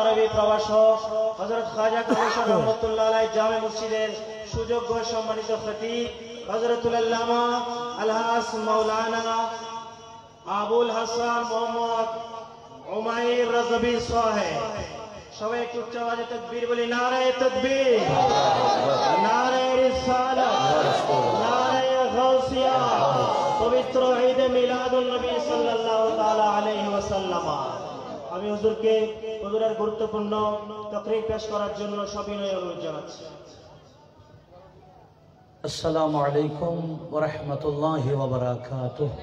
আরবি প্রভাষক হযরত খাজা কামরুল রহমাতুল্লাহ আলাইহি জামে মসজিদের সুযোগ্য সম্মানিত খতিব হযরতুল আল্লামা আলহাস মাওলানা আবুল হাসান মোহাম্মদ উমাইর রাজবি সাহেব, সবাই একটু উচ্চ আওয়াজে তাকবীর বলি। নারে তাকবীর, নারে রিসালাত, নারে গাউসিয়া। পবিত্র ঈদ মিলাদুন নবী সাল্লাল্লাহু তাআলা আলাইহি ওয়াসাল্লাম। আমি হুজুরের গুরুত্বপূর্ণ তাকরীর পেশ করার জন্য সবিনয় অনুরোধ জানাচ্ছি। আসসালামু আলাইকুম ওয়া রাহমাতুল্লাহি ওয়া বারাকাতুহু।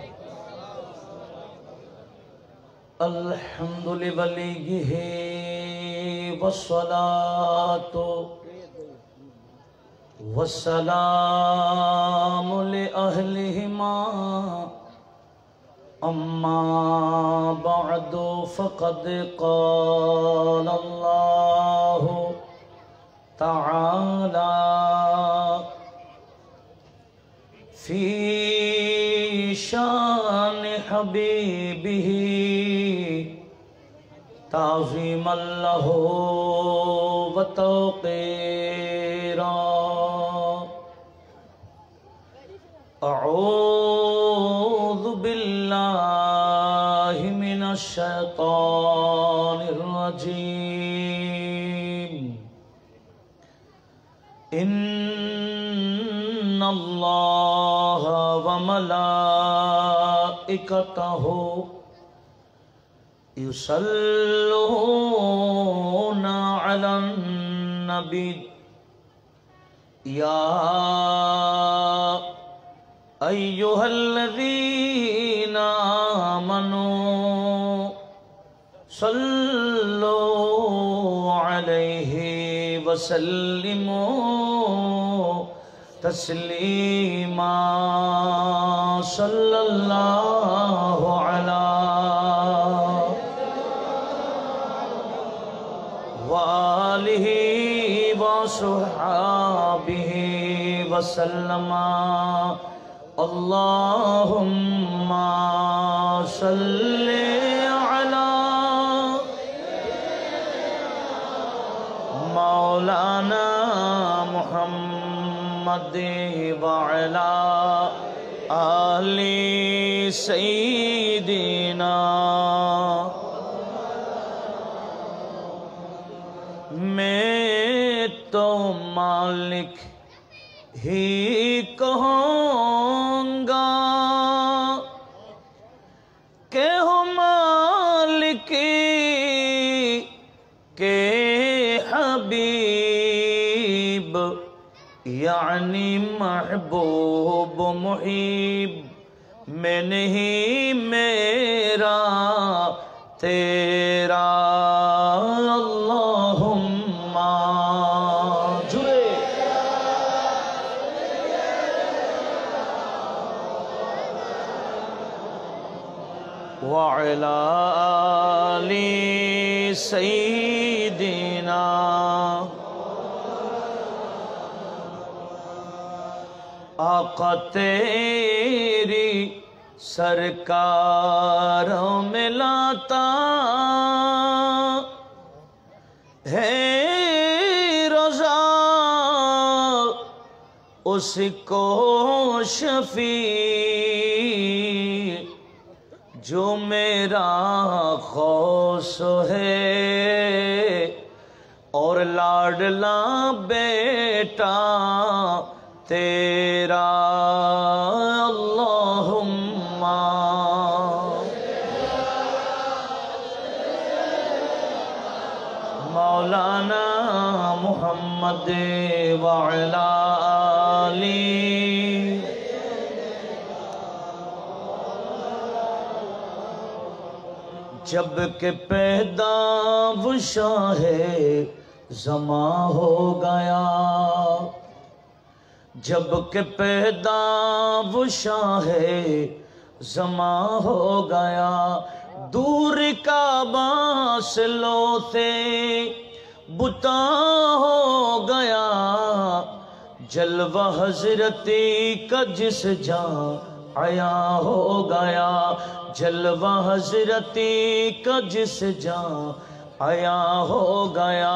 আলহামদুলিল্লাহি ওয়াসসালাতু ওয়াসসালামু লিআহলিহিমা أما بعد فقد قال الله تعالى في شان حبيبه تعظيما له وتوقيرا أعوذ بالله من الشيطان الرجيم إن الله وملائكته يصلون على النبي يا أيها الذين آمنوا صلوا عليه وسلموا تسليما صلى الله على وآله وصحبه وسلم اللهم صل على مولانا محمد وعلى آل سيدنا میں تو مالک ہی کہوں گا کہ ہو مالک کے حبیب، یعنی محبوب محب میں نہیں میرا تیرا اللہم جڑے وعلى آل سيدنا آقا تیری سرکاروں میں لاتا ہے رضا، اس کو شفیع جو میرا خوش ہے اور لاڈلا بیٹا تیرا اللہم مولانا محمد وعلا آلی جب کہ پیدا وہ شاہ زماں ہو گیا، جب کہ پیدا وہ شاہ زماں ہو گیا، دور کعبہ سے لوتے بتا ہو گیا، جلوہ حضرتی کا جس جہاں عیا ہو گیا، جلوہ حضرتی کا جس جہاں आया हो गया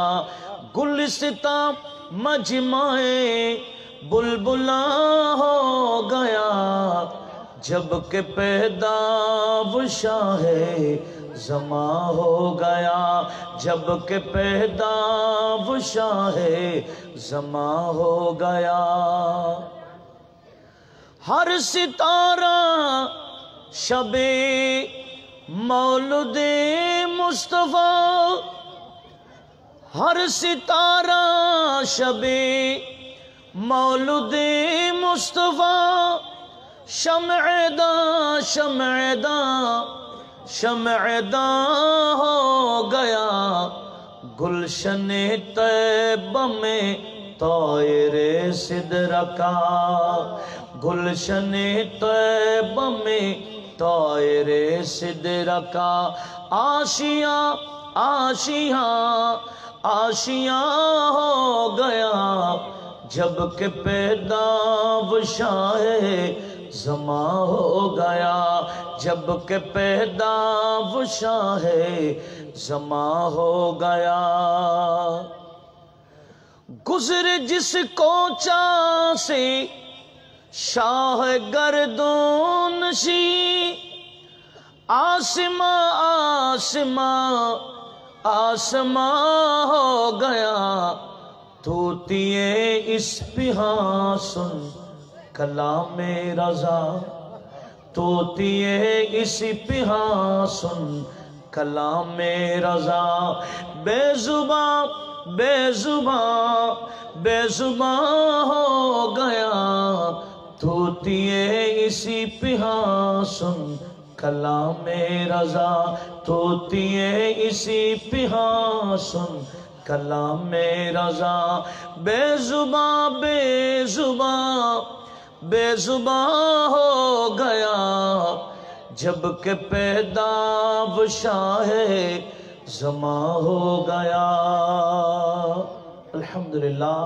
गुलिस्ता मजमाए बुलबुला हो गया जब के पैदा वो शाहे ज़मा हो गया जब के पैदा वो शाहे ज़मा हो गया हर सितारा शबे मौलुदे मुस्तफ़ा हर सितारा शबे मौलुदे मुस्तफ़ा शमअदा शमअदा शमअदा हो गया गुलशने तैबा में तायरे सिदरा का गुलशने तैबा में तायरे सिदरा का आशिया आशिया आशिया हो गया जब के पैदा वो शाहे ज़मा हो गया जब के पैदा वो शाहे ज़मा हो गया गुज़रे जिस कोचा से शाह गर्दोन शी आसमां आसमां आसमां हो गया तूतिए इस पिहा सुन कलामे रज़ा तूतिए इस पिहा सुन कलामे रज़ा बेजुबा बेजुबा बेजुबा हो गया तूतिए इसी पिहा सुन कलामे रज़ा तूतिए इसी पिहा सुन कलामे रज़ा बेजुबा बेजुबा बेजुबा हो गया जब के पैदा वो शाहे ज़मा हो गया अल्हम्दुलिल्लाह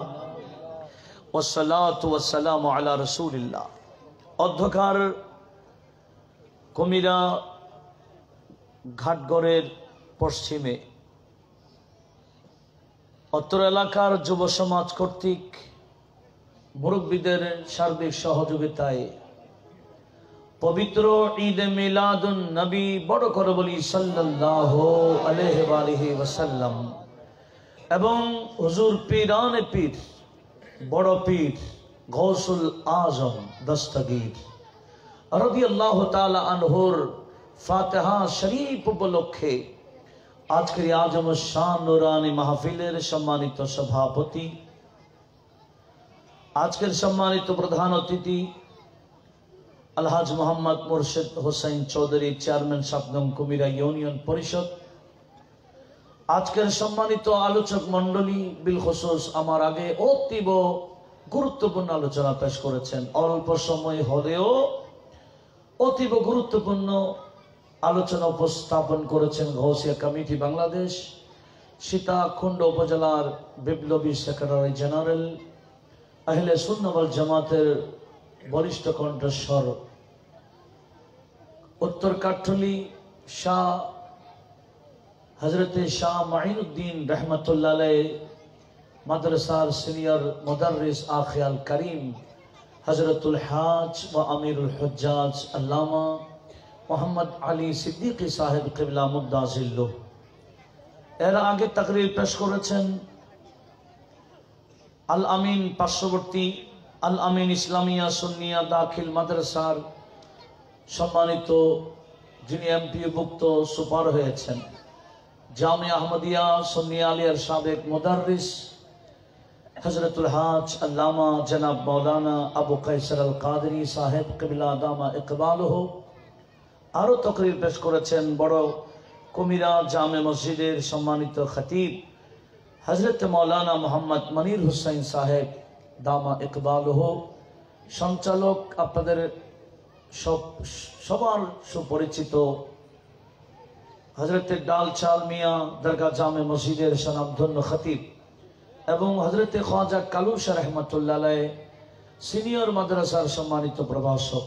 वस्सलातु वस्सलामु अला रसूलिल्लाह অধ্যকার কুমিরা ঘাটগড়ের পশ্চিমে অত্র এলাকার যুব সমাজ কর্তৃক মুরব্বীদের সার্বিক সহযোগিতায় পবিত্র ঈদ মিলাদুন নবী বড় করে বলি সাল্লাল্লাহু আলাইহি ওয়া আলিহি ওয়াসাল্লাম এবং হুজুর পীরানে পীর বড় পীর গৌসুল আজম দস্তগীর রাদিয়াল্লাহু তাআলা আনহুর ফাতিহা শরীফ উপলক্ষে আজকের আজম শান নুরানি মাহফিলের সম্মানিত সভাপতি আজকের সম্মানিত প্রধান অতিথি আলহাজ মোহাম্মদ মুর্শিদ হোসেন চৌধুরী চেয়ারম্যান সাবনম কুমিরা ইউনিয়ন পরিষদ আজকের সম্মানিত আলোচক মণ্ডলী বিল খুসুস আমার আগে অতীব গুরুত্বপূর্ণ আলোচনা পেশ করেছেন অল্প সময় হলেও অতীব গুরুত্বপূর্ণ আলোচনা উপস্থাপন করেছেন গৌসিয়া কমিটি বাংলাদেশ সীতাকুণ্ড উপজেলার বিপ্লবী সেক্রেটারি জেনারেল আহলে সুন্নাহ ওয়াল জামাতের বরিষ্ঠ কণ্ঠস্বর উত্তর কাঠলি শাহ হযরতে শাহ মাইনুদ্দিন রহমতুল্লাহ আলাইহি মাদ্রাসার সিনিয়র মুদাররিস আখিয়াল করিম হযরতুল হাজ ওয়া আমিরুল হুজ্জাজ আল্লামা মোহাম্মদ আলী সিদ্দিকী সাহেব কিবলা মুদ্দাজিল্লুহ এর আগে তাকরীর পেশ করেছেন আল আমিন পার্শ্ববর্তী আল আমিন ইসলামিয়া সুন্নিয়া দাখিল মাদ্রাসার সম্মানিত যিনি এমপিভুক্ত সুপার হয়েছেন জামিয়া আহমদিয়া সুন্নিয়া আলিয়ার সাবেক মুদাররিস হযরতুল হাজ আল্লামা জনাব মাওলানা আবু কায়সার আল কাদরি সাহেব কিবলা দামা ইকবালুহু আরো তাকরীর পেশ করেছেন বড় কুমিরা জামে মসজিদের সম্মানিত খতিব হযরত মাওলানা মোহাম্মদ মনির হুসাইন সাহেব দামা ইকবালুহু সঞ্চালক আপনাদের সবার সুপরিচিত হযরত ডালচাল মিয়া দরগা জামে মসজিদের স্বনামধন্য খতিব এবং হযরত খ্বাজা কালুশা রহমাতুল্লাহ আলাইহি সিনিয়র মাদ্রাসার সম্মানিত প্রভাষক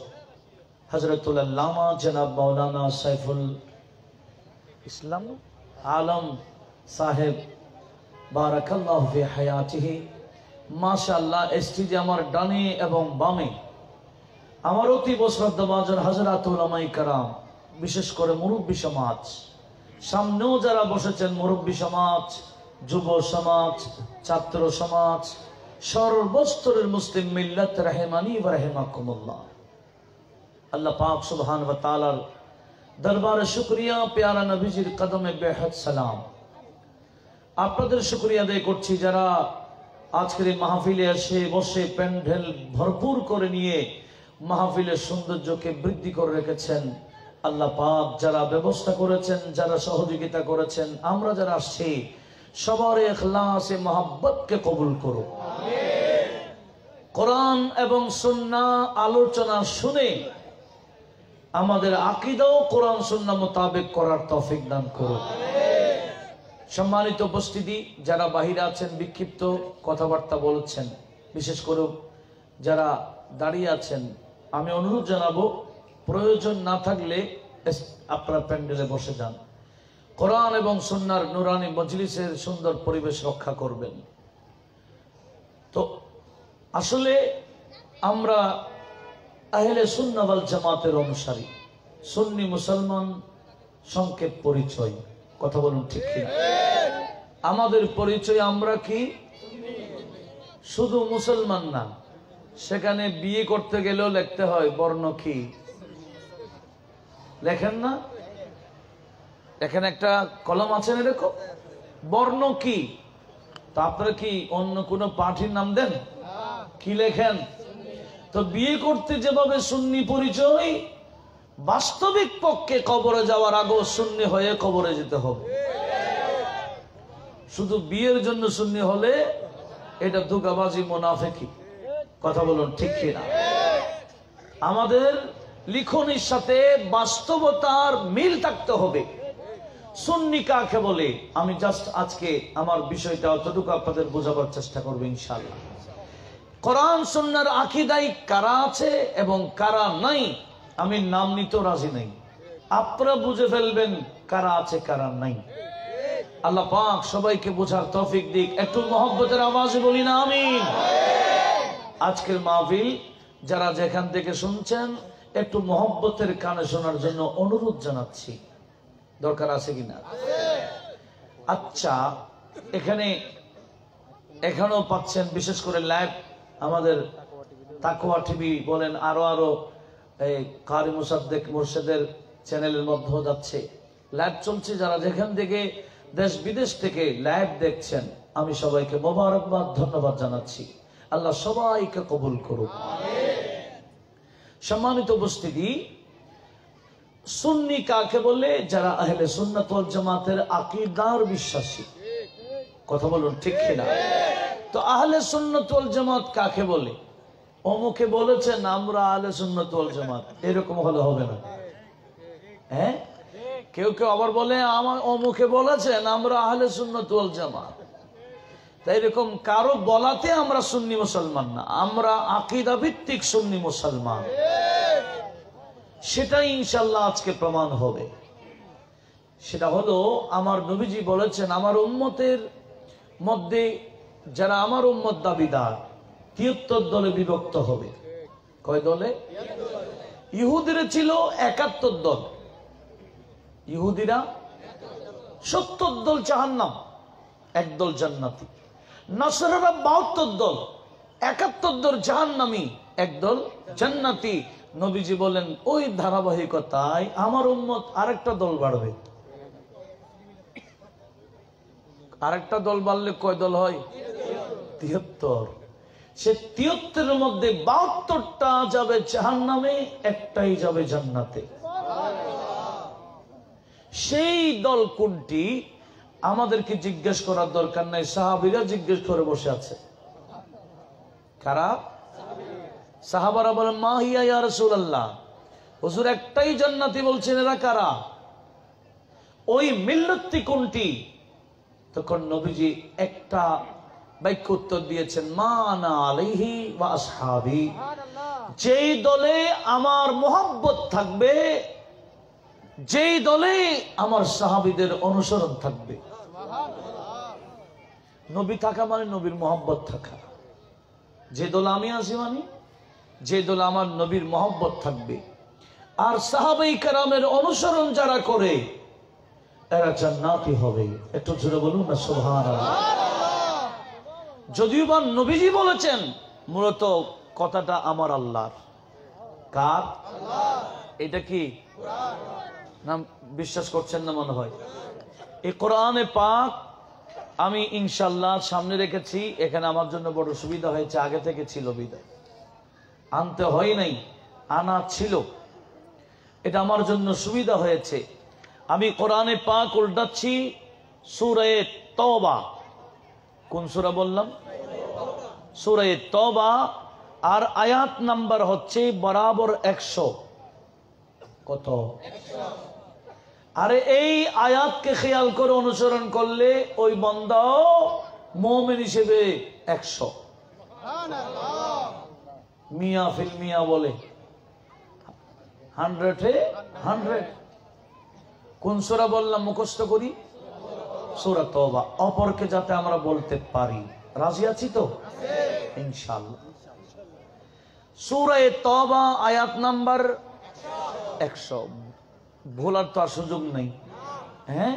হযরতুল আল্লামা জনাব মাওলানা সাইফুল ইসলাম আলম সাহেব বারাকাল্লাহু ফি হায়াতিহি। মাশাআল্লাহ, স্টেজে আমার ডানে এবং বামে আমার অতীব শ্রদ্ধাভাজন হযরত উলামায়ে কেরাম, বিশেষ করে মুরব্বী সমাজ, সামনেও যারা বসেছেন মুরব্বী সমাজ, যুব সমাজ, ছাত্র সমাজ, সর্বস্তরের মুসলিম মিল্লাত রাহিমানি ওয়া রাহিমাকুমুল্লাহ। আল্লাহ পাক সুবহান ওয়া তাআলার দরবারে শুকরিয়া, প্যারা নবীজির কদমে বেহদ সালাম। আপনাদের শুকরিয়া আদায় করছি যারা আজকের এই মাহফিলে এসে বসে প্যান্ডেল ভরপুর করে নিয়ে মাহফিলের সৌন্দর্যকে বৃদ্ধি করে রেখেছেন। আল্লাহ পাক যারা ব্যবস্থা করেছেন, যারা সহযোগিতা করেছেন, আমরা যারা আসছি সবার ইখলাসে মহব্বতকে কবুল করো। কোরআন এবং সুন্নাহ আলোচনা শুনে আমাদের আকীদাও কোরআন সুন্নাহ মোতাবেক করার তৌফিক দান করো। সম্মানিত উপস্থিতি, যারা বাহিরে আছেন বিক্ষিপ্ত কথাবার্তা বলছেন, বিশেষ করে যারা দাঁড়িয়ে আছেন, আমি অনুরোধ জানাবো প্রয়োজন না থাকলে আপনারা প্যান্ডেলে বসে যান। কোরআন এবং সুন্নাহর নুরানি মজলিসের সুন্দর পরিবেশ রক্ষা করবেন। তো আসলে আমরা আহলে সুন্নাহ ওয়াল জামাতের অনুসারী, সুন্নি মুসলমান সংক্ষেপ পরিচয়। কথা বলুন ঠিক কিনা? আমাদের পরিচয় আমরা কি শুধু মুসলমান না, সেখানে বিয়ে করতে গেলেও লিখতে হয় বর্ণ কি, লেখেন না? এখানে একটা কলম আছে না, এরকম বর্ণ কি। তা আপনারা কি অন্য কোনো পার্টির নাম দেন? কি লেখেন? তো বিয়ে করতে যেভাবে সুন্নি পরিচয়, বাস্তবিক পক্ষে কবরে যাওয়ার আগেও সুন্নি হয়ে কবরে যেতে হবে। শুধু বিয়ের জন্য সুন্নি হলে এটা ধোঁকাবাজি, মুনাফিকি। কথা বলুন ঠিক কিনা? আমাদের লিখনের সাথে বাস্তবতার মিল থাকতে হবে। সুন্নি কাকে বলে আমি জাস্ট আজকে আমার বিষয়টা অতটুকু আপনাদের বোঝাবার চেষ্টা করব ইনশাআল্লাহ। কোরআন সুন্নাহর আকীদায় কারা আছে এবং কারা নাই আমি নাম নিতেও রাজি নাই। আপনারা বুঝে ফেলবেন কারা আছে কারা নাই। আল্লাহ পাক সবাইকে বোঝার তৌফিক দিক। একটু মহব্বতের আওয়াজে বলি না আমিন। আজকের মাহফিল যারা যেখান থেকে শুনছেন একটু মহব্বতের কানে শোনার জন্য অনুরোধ জানাচ্ছি। দরকার আছে কিনা? আচ্ছা, এখানেও পাচ্ছেন, বিশেষ করে লাইভ আমাদের তাকওয়া টিভি বলেন, আরো এই কারি মুসাদ্দেক মুর্শিদের চ্যানেলের মধ্যে যাচ্ছে, লাইভ চলছে। যারা যেখান থেকে দেশ বিদেশ থেকে লাইভ দেখছেন আমি সবাইকে মোবারকবাদ, ধন্যবাদ জানাচ্ছি। আল্লাহ সবাইকে কবুল করুন। সম্মানিত উপস্থিতি, সুন্নি কাকে বলে? যারা আহলে সুন্নাত ওয়াল জামাতের আকীদার বিশ্বাসী। কথা বলুন ঠিক কিনা? তো আহলে সুন্নাত ওয়াল জামাত কাকে বলে? অমুকে বলেছেন আমরা আহলে সুন্নাত ওয়াল জামাত, এরকম হলে হবে না। হ্যাঁ, কেউ কেউ আবার বলে আমার অমুকে বলেছেন আমরা আহলে সুন্নাত ওয়াল জামাত। তাই এরকম কারো বলাতে আমরা সুন্নি মুসলমান না, আমরা আকীদা ভিত্তিক সুন্নি মুসলমান। সেটাই ইনশাআল্লাহ আজকে প্রমাণ হবে। সেটা হলো আমার নবীজি বলেছেন আমার উম্মতের মধ্যে যারা আমার উম্মত দাবিদার ৭৩ দলে বিভক্ত হবে। কয় দলে? ইহুদিরা ছিল ৭১ দল, ইহুদিরা ৭০ দল জাহান্নাম, একদল জান্নাতি। নাসারারা ৭২ দল, ৭১ দল জাহান্নামী, একদল জান্নাতি। নবীজি বলেন ওই ধারাবাহিকতায় আমার উম্মত আরেকটা দল বাড়বে। আরেকটা দল বাড়লে কয় দল হয়? ৭৩। সে ৭৩-এর মধ্যে ৭২টা যাবে জাহান্নামে, একটাই যাবে জান্নাতে। সেই দল কোনটি আমাদেরকে জিজ্ঞেস করার দরকার নাই, সাহাবীরা জিজ্ঞেস করে বসে আছে। কারা? সাহাবারা বলেন মা হিয়া ইয়া রাসূলুল্লাহ, হুজুর একটাই জান্নাতি বলছেন, এরা কারা? ওই মিল্লাতটি কোনটি? তখন নবীজি একটা বাক্য উত্তর দিয়েছেন, মা আনা আলাইহি ওয়া আসহাবি। যেই দলে আমার মোহাব্বত থাকবে, যেই দলে আমার সাহাবীদের অনুসরণ থাকবে। নবী থাকা মানে নবীর মহব্বত থাকা। যে দল আমি আছি মানে যে দল আমার নবীর মহব্বত থাকবে। আর সাহাবাই কেরামের অনুসরণ যারা করে এরা জান্নাতি হবে। একটু জোরে বলুন না সুবহানাল্লাহ। যদিও বা নবীজি বলেছেন, মূলত কথাটা আমার আল্লাহর। কার? এটা কি না বিশ্বাস করছেন না মনে হয়? এই কোরআনে পাক আমি ইনশাআল্লাহ সামনে রেখেছি। এখানে আমার জন্য বড় সুবিধা হয়েছে, আগে থেকে ছিল বিদায় আনতে হয় নাই, আনা ছিল, এটা আমার জন্য সুবিধা হয়েছে। আমি কোরআনে পাক উল্টাচ্ছি সূরা তওবা। কোন সূরা বললাম? সূরা তওবা। আর আয়াত নাম্বার হচ্ছে বরাবর 100। কত? আরে এই আয়াতকে খেয়াল করে অনুসরণ করলে ওই বান্দাও মুমিন হিসেবে 100। মিয়া ফিল মিয়া বলে 100-এ 100। কোন সূরা বললাম মুখস্থ করি? সূরা তওবা। অপরকে যাতে আমরা বলতে পারি। রাজি আছি তো ইনশাআল্লাহ? সূরা তওবা আয়াত নাম্বার 100। ভুলার তো আর সুযোগ নেই। হ্যাঁ,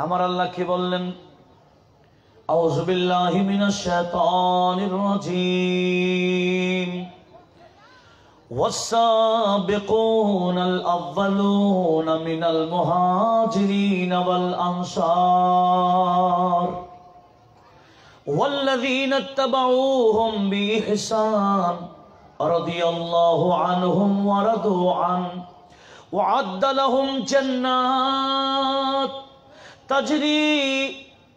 আমার আল্লাহ কি বললেন? আউযু বিল্লাহি মিনাশ শাইতানির রাজীম। والسابقون الأولون من المهاجرين والأنصار والذين اتبعوهم بإحسان رضي الله عنهم ورضوا عنه وأعد لهم جنات تجري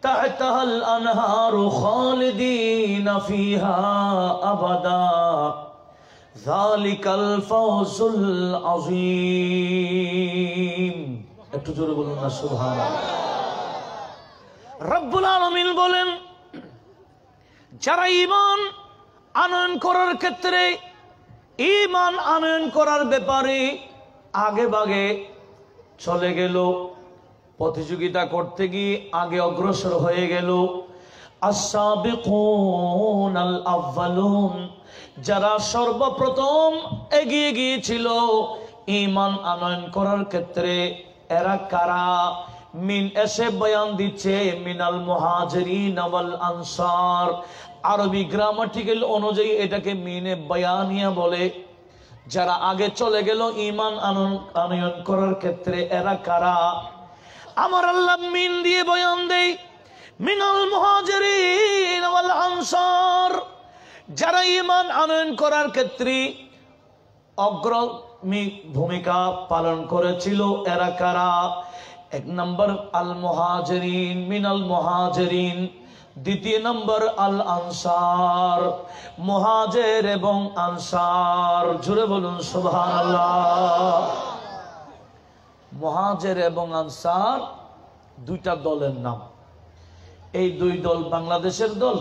تحتها الأنهار خالدين فيها أبدا যালিকাল ফাওজুল আযীম। একটু জোরে বলুন না সুবহানাল্লাহ। রব্বুল আলামিন বলেন, যারা ঈমান আনয়ন করার ক্ষেত্রে, ঈমান আনয়ন করার ব্যাপারে আগে ভাগে চলে গেল, প্রতিযোগিতা করতে গিয়ে আগে অগ্রসর হয়ে গেল। আস-সাবিকুনাল আউয়ালুন, যারা সর্বপ্রথম এগিয়ে গিয়েছিল ঈমান আনয়ন করার ক্ষেত্রে, এরা কারা? মিন এসে বয়ান দিচ্ছে মিনাল মুহাজিরিন ওয়াল আনসার। আরবি গ্রামাটিক্যাল অনুযায়ী এটাকে মিনে বয়ানিয়া বলে। যারা আগে চলে গেল ঈমান আনয়ন করার ক্ষেত্রে, এরা কারা? আমার আল্লাহ মিন দিয়ে বয়ান দেয় মিনাল মুহাজিরিন ওয়াল আনসার। যারা ঈমান আনয়ন করার ক্ষেত্রে অগ্রণী ভূমিকা পালন করেছিল, এরা কারা? এক নম্বর আল মুহাজিরিন, মিনাল মুহাজিরিন। দ্বিতীয় নম্বর আল আনসার, মুহাজির এবং আনসার। জোরে বলুন সুবহানাল্লাহ। মুহাজির এবং আনসার দুইটা দলের নাম। এই দুই দল বাংলাদেশের দল?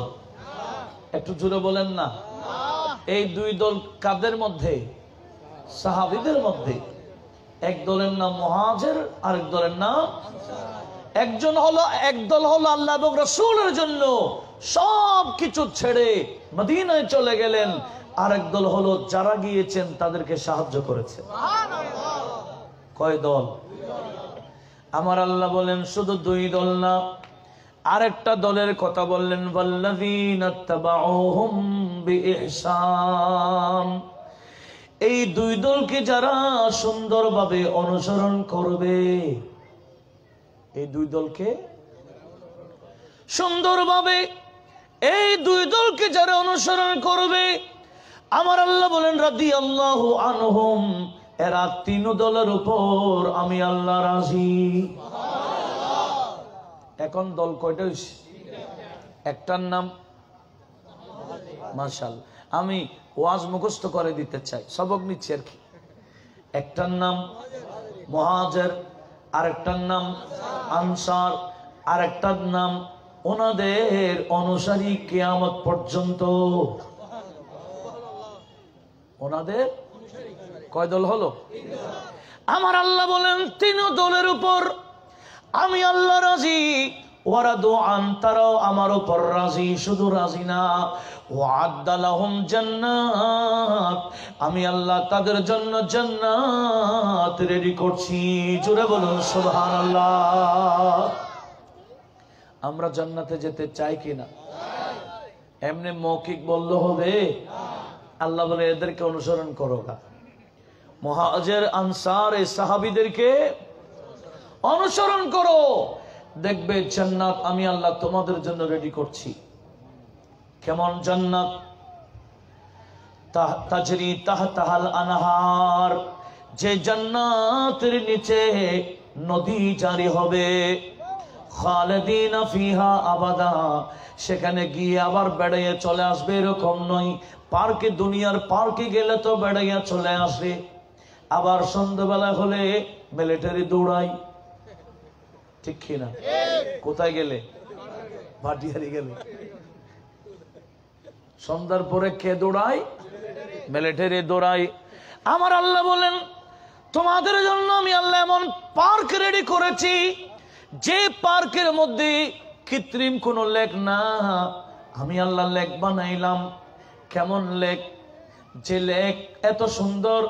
একটু জোরে বলেন না। এই দুই দল কাদের মধ্যে? সাহাবীদের মধ্যে। এক দলের নাম মুহাজির, আরেক দলের নাম। এক দল হলো আল্লাহ এবং রাসূলের জন্য সবকিছু ছেড়ে মদিনায় চলে গেলেন। আরেক দল হলো যারা গিয়েছেন তাদেরকে সাহায্য করেছে। কয় দল? আমার আল্লাহ বলেন শুধু দুই দল না, আরেকটা দলের কথা বললেন, ওয়াল্লাযীনা তাবাউহুম বিইহসান। এই দুই দলকে যারা সুন্দরভাবে অনুসরণ করবে, এই দুই দলকে সুন্দরভাবে, এই দুই দলকে যারা অনুসরণ করবে, আমার আল্লাহ বলেন রাদিয়াল্লাহু আনহুম, এরা তিন দলের উপর আমি আল্লাহ রাজি। এখন দল কয়টা হইছে? একটার নাম মাশাআল্লাহ, আমি ওয়াজ মুখস্থ করে দিতে চাই, সবক নিচ্ছি আর কি। একটার নাম মুহাজির, আরেকটার নাম আনসার, আরেকটার নাম ওনাদের অনুসারী কিয়ামত পর্যন্ত। ওনাদের কয় দল হলো? আমার আল্লাহ বলেন তিন দলের উপর আমি আল্লাহ রাজি। ওয়ারাদু আন, তারাও আমার উপর রাজি। শুধু রাজি না, ওয়া'আদ্দা লাহুম জান্নাত, আমি আল্লাহ তাদের জন্য জান্নাত রেডি করছি। জোরে বলুন সুবহানাল্লাহ। আমরা জান্নাতে যেতে চাই কিনা? এমনি মৌখিক বললে হবে? আল্লাহ বলে এদেরকে অনুসরণ করো। মুহাজির আনসার এই সাহাবীদেরকে অনুসরণ করো, দেখবে জান্নাত আমি আল্লাহ তোমাদের জন্য রেডি করছি। কেমন জান্নাত? তাজরি তাহতাহাল আনহার, যে জান্নাতের নিচে নদী জারি হবে। খালিদিনা ফিহা আবাদা, সেখানে গিয়ে আবার বেড়াইয়া চলে আসবে এরকম নয়। পার্কে, দুনিয়ার পার্কে গেলে তো বেড়াইয়া চলে আসে, আবার সন্ধ্যাবেলা হলে মিলিটারি দৌড়াই, ঠিক কিনা? কোথায় গেলে? ভাটিয়ারি গেলে। সন্ধ্যার পরে কে দৌড়ায়? মিলিটারি দৌড়াই। আমার আল্লাহ বলেন তোমাদের জন্য আমি আল্লাহ এমন পার্ক রেডি করেছি, যে পার্কের মধ্যে কৃত্রিম কোন লেক না, আমি আল্লাহ লেক বানাইলাম। কেমন লেক? যে লেক এত সুন্দর,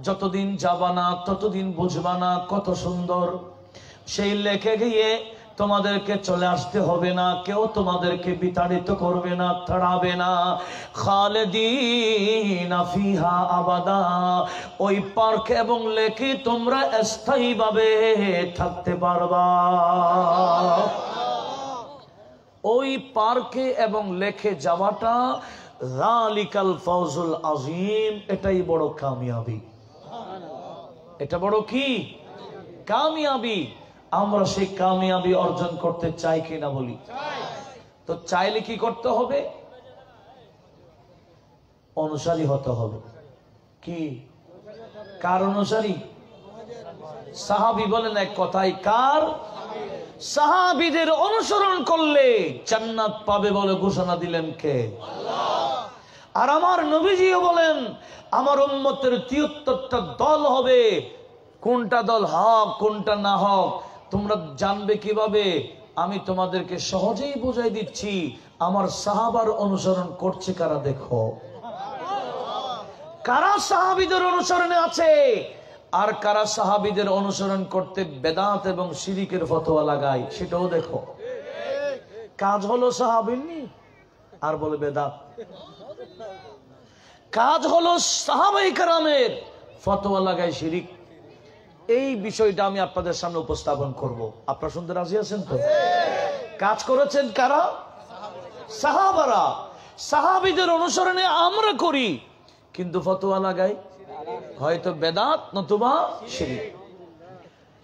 যতদিন যাবা না ততদিন বুঝবা না কত সুন্দর। সেই লেকে গিয়ে তোমাদেরকে চলে আসতে হবে না, কেউ তোমাদেরকে বিতাড়িত করবে না, তাড়াবে না। খালিদিনা ফিহা আবাদা, ওই পার্ক এবং লেকে তোমরা স্থায়ীভাবে থাকতে পারবা। ওই পার্কে এবং লেকে যাওয়াটা যালিকাল ফাউজুল আযীম, এটাই বড় কামিয়াবি। এটা বড় কি কামিয়াবি। আমরা সেই কামিয়াবি অর্জন করতে চাই কিনা বলি? তো চাইলে কি করতে হবে? অনুসারী হতে হবে। কি? কার অনুসারী? সাহাবী বলেন এক কথায়, কার? সাহাবীদের অনুসরণ করলে জান্নাত পাবে বলে ঘোষণা দিলেন কে? আল্লাহ। আর আমার নবীজিও বলেন আমার উম্মতের ৭৩টা দল হবে। কোনটা দল হক কোনটা না হক তোমরা জানবে কিভাবে? আমি তোমাদেরকে সহজেই বুঝাই দিচ্ছি। আমার সাহাবার অনুসরণ করছে কারা দেখো। কারা সাহাবীদের অনুসরণে আছে আর কারা সাহাবীদের অনুসরণ করতে বেদাত এবং শিরিকের ফতোয়া লাগায় সেটাও দেখো। কাজ হলো সাহাবীর আর বলে বেদাত, কাজ হলো সাহাবায়ে কেরামের ফতোয়া লাগায় শিরিক। এই বিষয়টা আমি আপনাদের সামনে উপস্থাপন করব। আপনারা শুনতে রাজি আছেন তো? কাজ করেছেন কারা? সাহাবারা। সাহাবীদের অনুসরণে আমরা করি, কিন্তু ফতোয়া লাগাই হয়তো বেদাত নতুবা শিরিক।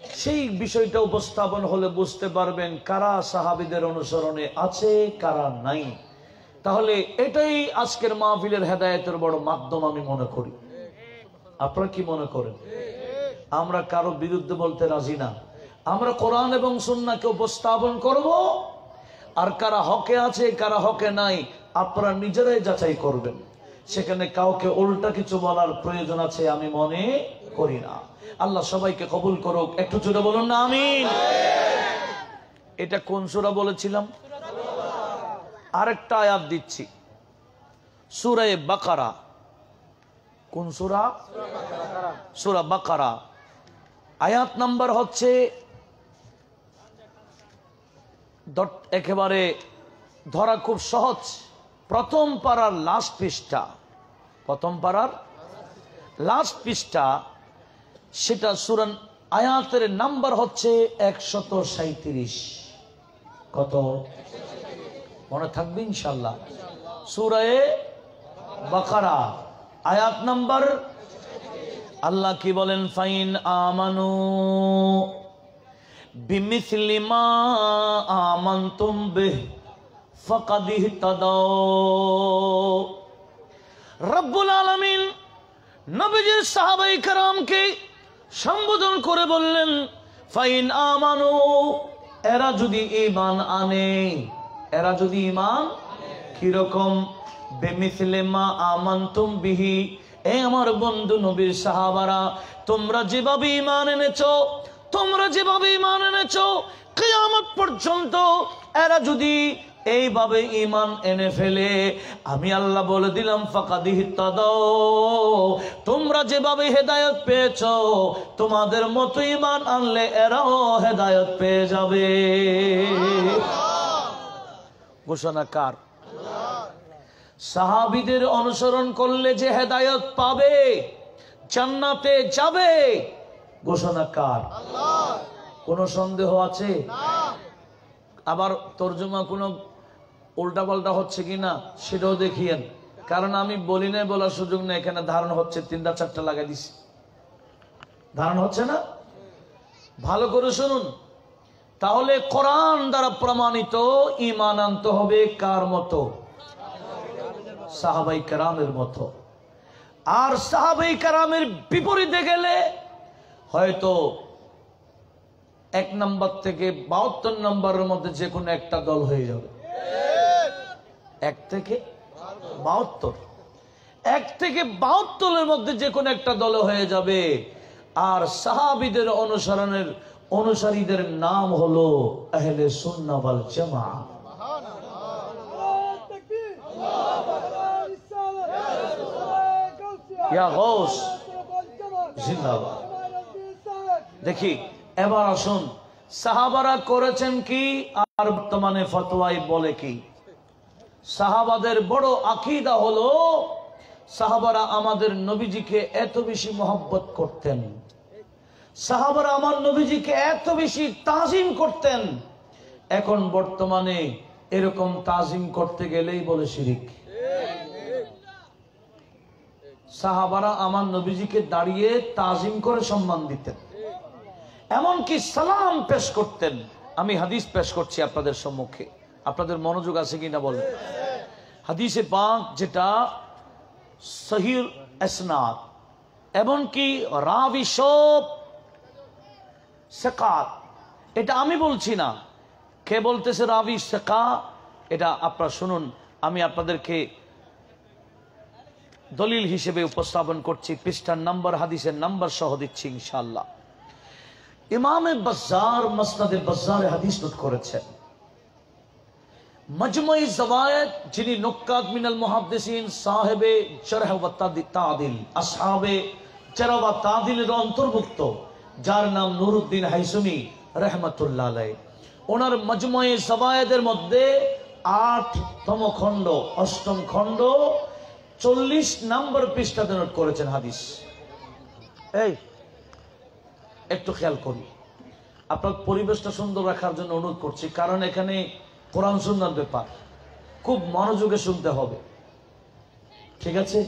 সেই বিষয়টা উপস্থাপন হলে বুঝতে পারবেন কারা সাহাবীদের অনুসরণে আছে কারা নাই। তাহলে এটাই আজকের মাহফিলের হেদায়েতের বড় মাধ্যম আমি মনে করি। আপনারা কি মনে করেন? আমরা কারো বিরুদ্ধে বলতে রাজি না। আমরা কোরআন এবং সুন্নাহকে উপস্থাপন করব, আর কারা হকে আছে কারা হকে নাই আপনারা নিজেরাই যাচাই করবেন। সেখানে কাউকে উল্টা কিছু বলার প্রয়োজন আছে আমি মনে করি না। আল্লাহ সবাইকে কবুল করুক। একটু জোরে বলুন না আমিন। এটা কোন সূরা বলেছিলাম? আরেকটা আয়াত দিচ্ছি, সূরা বাকারা। কোন সূরা? সূরা বাকারা। আয়াত নাম্বার হচ্ছে একেবারে ধরা খুব সহজ, প্রথম পারার লাস্ট পৃষ্ঠা। প্রথম পারার লাস্ট পৃষ্ঠা, সেটা সূরা আয়াতের নাম্বার হচ্ছে ১৩৭। কত মনে থাকবে ইনশাআল্লাহ? সূরা বাকারা আয়াত নাম্বার। আল্লাহ কি বলেন? ফাইন আমানু বিমিসলি মা আমানতুম বিহি ফাকাদ ইহতাদাও। রব্বুল আলামিন নবীজির সাহাবায়ে কেরামকে সম্বোধন করে বললেন ফাইন আমানু, এরা যদি ঈমান আনে, এরা যদি ঈমান কিরকম? বিমিসলি মা আমানতুম বিহি, এ আমার বন্ধু নবীর সাহাবারা, তোমরা যেভাবে ঈমান এনেছো তোমরা যেভাবে ঈমান এনেছো কিয়ামত পর্যন্ত এরা যদি এইভাবে ঈমান এনে ফেলে, আমি আল্লাহ বলে দিলাম ফাকাদ ইহতাদাও, তোমরা যেভাবে হেদায়েত পেয়েছো তোমাদের মতো ঈমান আনলে এরাও হেদায়েত পেয়ে যাবে। ঘোষণা কার? সাহাবীদের অনুসরণ করলে যে হেদায়েত পাবে, জান্নাতে যাবে, ঘোষণা কার? কোনো সন্দেহ আছে? আবার তরজমা কোনো উল্টা পাল্টা হচ্ছে কিনা সেটাও দেখিয়েন, কারণ আমি বলি না বলার সুযোগ নেই। এখানে ধারণ হচ্ছে, 3-4টা লাগাই দিছি, ধারণ হচ্ছে না? ভালো করে শুনুন। তাহলে কোরআন দ্বারা প্রমাণিত ঈমান আনতে হবে কার মতো? সাহাবাই কেরামের মতো। আর সাহাবাই কেরামের বিপরীতে গেলে হয়তো 1 নম্বর থেকে 72 নম্বরের মধ্যে যে কোনো একটা দল হয়ে যাবে। 1 থেকে 72, 1 থেকে 72-এর মধ্যে যে কোনো একটা দল হয়ে যাবে। আর সাহাবীদের অনুসারীদের নাম হলো আহলে সুন্নাহ ওয়াল জামাআহ। ইয়া গাউস জিন্দাবাদ। দেখি এবার আসুন, সাহাবারা করেছেন কি আর বর্তমানে ফতোয়ায় বলে কি? সাহাবাদের বড় আকীদা হলো সাহাবারা আমাদের নবীজিকে এত বেশি মহব্বত করতেন, সাহাবারা আমার নবীজিকে এত বেশি তাজিম করতেন। এখন বর্তমানে এরকম তাজিম করতে গেলেই বলে শিরিক। সাহাবারা আমার নবীজিকে দাঁড়িয়ে তাজিম করে সম্মান দিতেন, এমনকি সালাম পেশ করতেন। আমি হাদিস পেশ করছি আপনাদের সম্মুখে, আপনাদের মনোযোগ আছে কিনা বলেন। হাদিসে পাক যেটা সহিহ ইসনাদ, এমনকি রাবি সব সিকাত, এটা আমি বলছি না, কে বলতেছে রাবি সিকা, এটা আপনারা শুনুন। আমি আপনাদেরকে দলিল হিসেবে উপস্থাপন করছি, পৃষ্ঠার নাম্বার, হাদিসের নাম্বার সহ দিচ্ছি ইনশাআল্লাহ। ইমামে বাজ্জার মুসনাদে বাজ্জারে হাদিস নোট করেছেন। মজমুই যাওয়ায়েদ, যিনি নুকাত মিনাল মুহাদ্দিসিন, সাহেবে জারহ ওয়া তাদিল, আসহাবে জারহ ওয়া তাদিলের অন্তর্ভুক্ত, যার নাম নুরউদ্দিন হাইসুমি রাহমাতুল্লাহ আলাইহি, ওনার মজমুই যাওয়ায়েদের মধ্যে 8তম খণ্ড, 8ম খণ্ড 40 নম্বর পৃষ্ঠাতে নোট করেছেন হাদিস। এই একটু খেয়াল করি, আপনার পরিবেশটা সুন্দর রাখার জন্য অনুরোধ করছি, কারণ এখানে কোরআন সুন্নাহর ব্যাপার, খুব মনোযোগে শুনতে হবে। ঠিক আছে?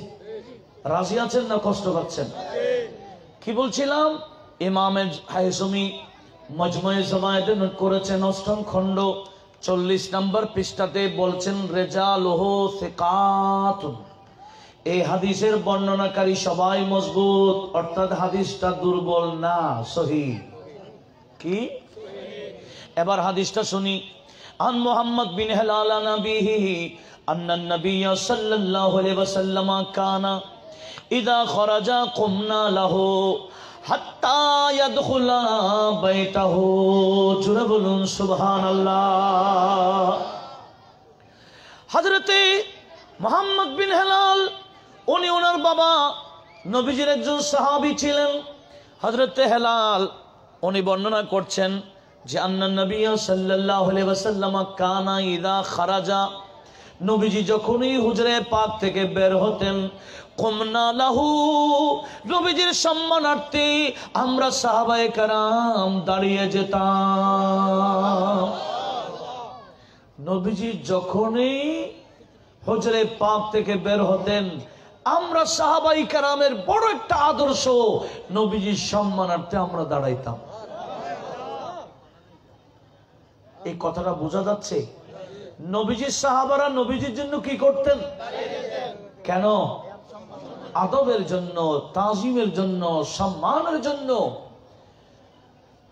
রাজি আছেন না কষ্ট পাচ্ছেন? কি বলছিলাম? ইমাম হাইসুমি মজমুয়ে যাওয়ায়েদে নোট করেছেন 8ম খণ্ড 40 নম্বর পৃষ্ঠাতে, বলছেন রিজালুহু সিকাতুন, এই হাদিসের বর্ণনাকারী সবাই মজবুত, অর্থাৎ হাদিসটা দুর্বল না, সহিহ। কি? এবার হাদিসটা শুনি। আন মুহাম্মদ বিন হিলাল নবীহি আন্নান নবী সাল্লাল্লাহু আলাইহি ওয়াসাল্লাম কানা ইযা খরাজা কুমনা লাহু হাত্তা ইয়াদখুলা বাইতাহু। জোরে বলুন সুবহানাল্লাহ। হযরতে মুহাম্মদ বিন হিলাল, উনি ওনার বাবা নবীজির একজন সাহাবী ছিলেন। হযরতে হিলাল উনি বর্ণনা করছেন যে আন্নান নবী সাল্লাল্লাহু আলাইহি ওয়াসাল্লাম কানা ইযা খারাজা, নবীজি যখনই হুজরে পাক থেকে বের হতেন, কুমনা লাহু, নবীজির সম্মানার্থে আমরা সাহাবায়ে কেরাম দাঁড়িয়ে যেতাম। নবীজি যখনই হুজরে পাক থেকে বের হতেন, আমরা সাহাবাই কেরামের বড় একটা আদর্শ, নবীজির সম্মানার্থে আমরা দাঁড়াইতাম। এই কথাটা বোঝা যাচ্ছে? নবীজির সাহাবারা নবীজির জন্য কি করতেন? কেন? আদবের জন্য, তাজিমের জন্য, সম্মানের জন্য।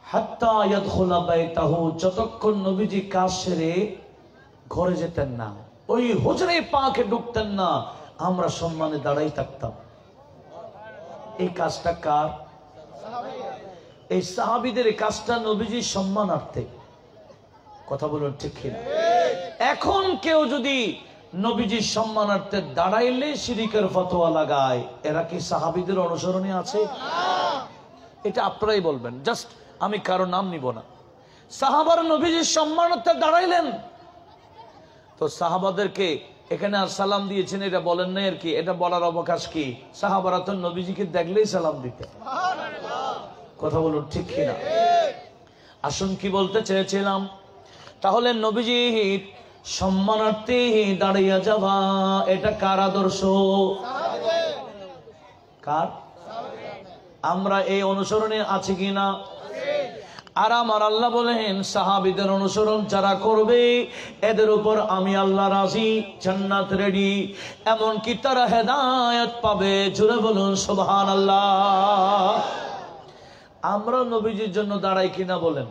হাত্তা ইয়াদখুলা বাইতাহু, যতক্ষণ নবীজি কাজ সেরে ঘরে যেতেন না, ওই হুজরে পাকে ঢুকতেন না, আমরা সম্মানে দাঁড়াই থাকতাম। এই কাজটা কার? এই সাহাবীদের কাজটা নবীজির সম্মানার্থে। কথা বলুন ঠিক কিনা? এখন কেউ যদি নবীজির সম্মানার্থে দাঁড়াইলে শিরিকের ফতোয়া লাগায়, এরা কি সাহাবীদের অনুসরণে আছে? এটা আপনারাই বলবেন, জাস্ট আমি কারো নাম নিব না। সাহাবারা নবীজির সম্মানার্থে দাঁড়াইলেন, তো সাহাবাদেরকে এখানে আর সালাম দিয়েছেন এটা বলেন না আর কি, এটা বলার অবকাশ কি? সাহাবারা তো নবীজিকে দেখলেই সালাম দিতেন। কথা বলুন ঠিক কিনা? আসুন কি বলতে চেয়েছিলাম, তাহলে নবীজির সম্মানার্থে দাঁড়িয়ে যাওয়া এটা কার আদর্শ? কার? আমরা এই অনুসরণে আছি কিনা? আর আমার আল্লাহ বলেন সাহাবীদের অনুসরণ যারা করবে এদের উপর আমি আল্লাহ রাজি, জান্নাত রেডি, এমনকি তারা হেদায়েত পাবে। জোরে বলুন সুবহানাল্লাহ। আমরা নবীজির জন্য দাঁড়াই কিনা বলেন?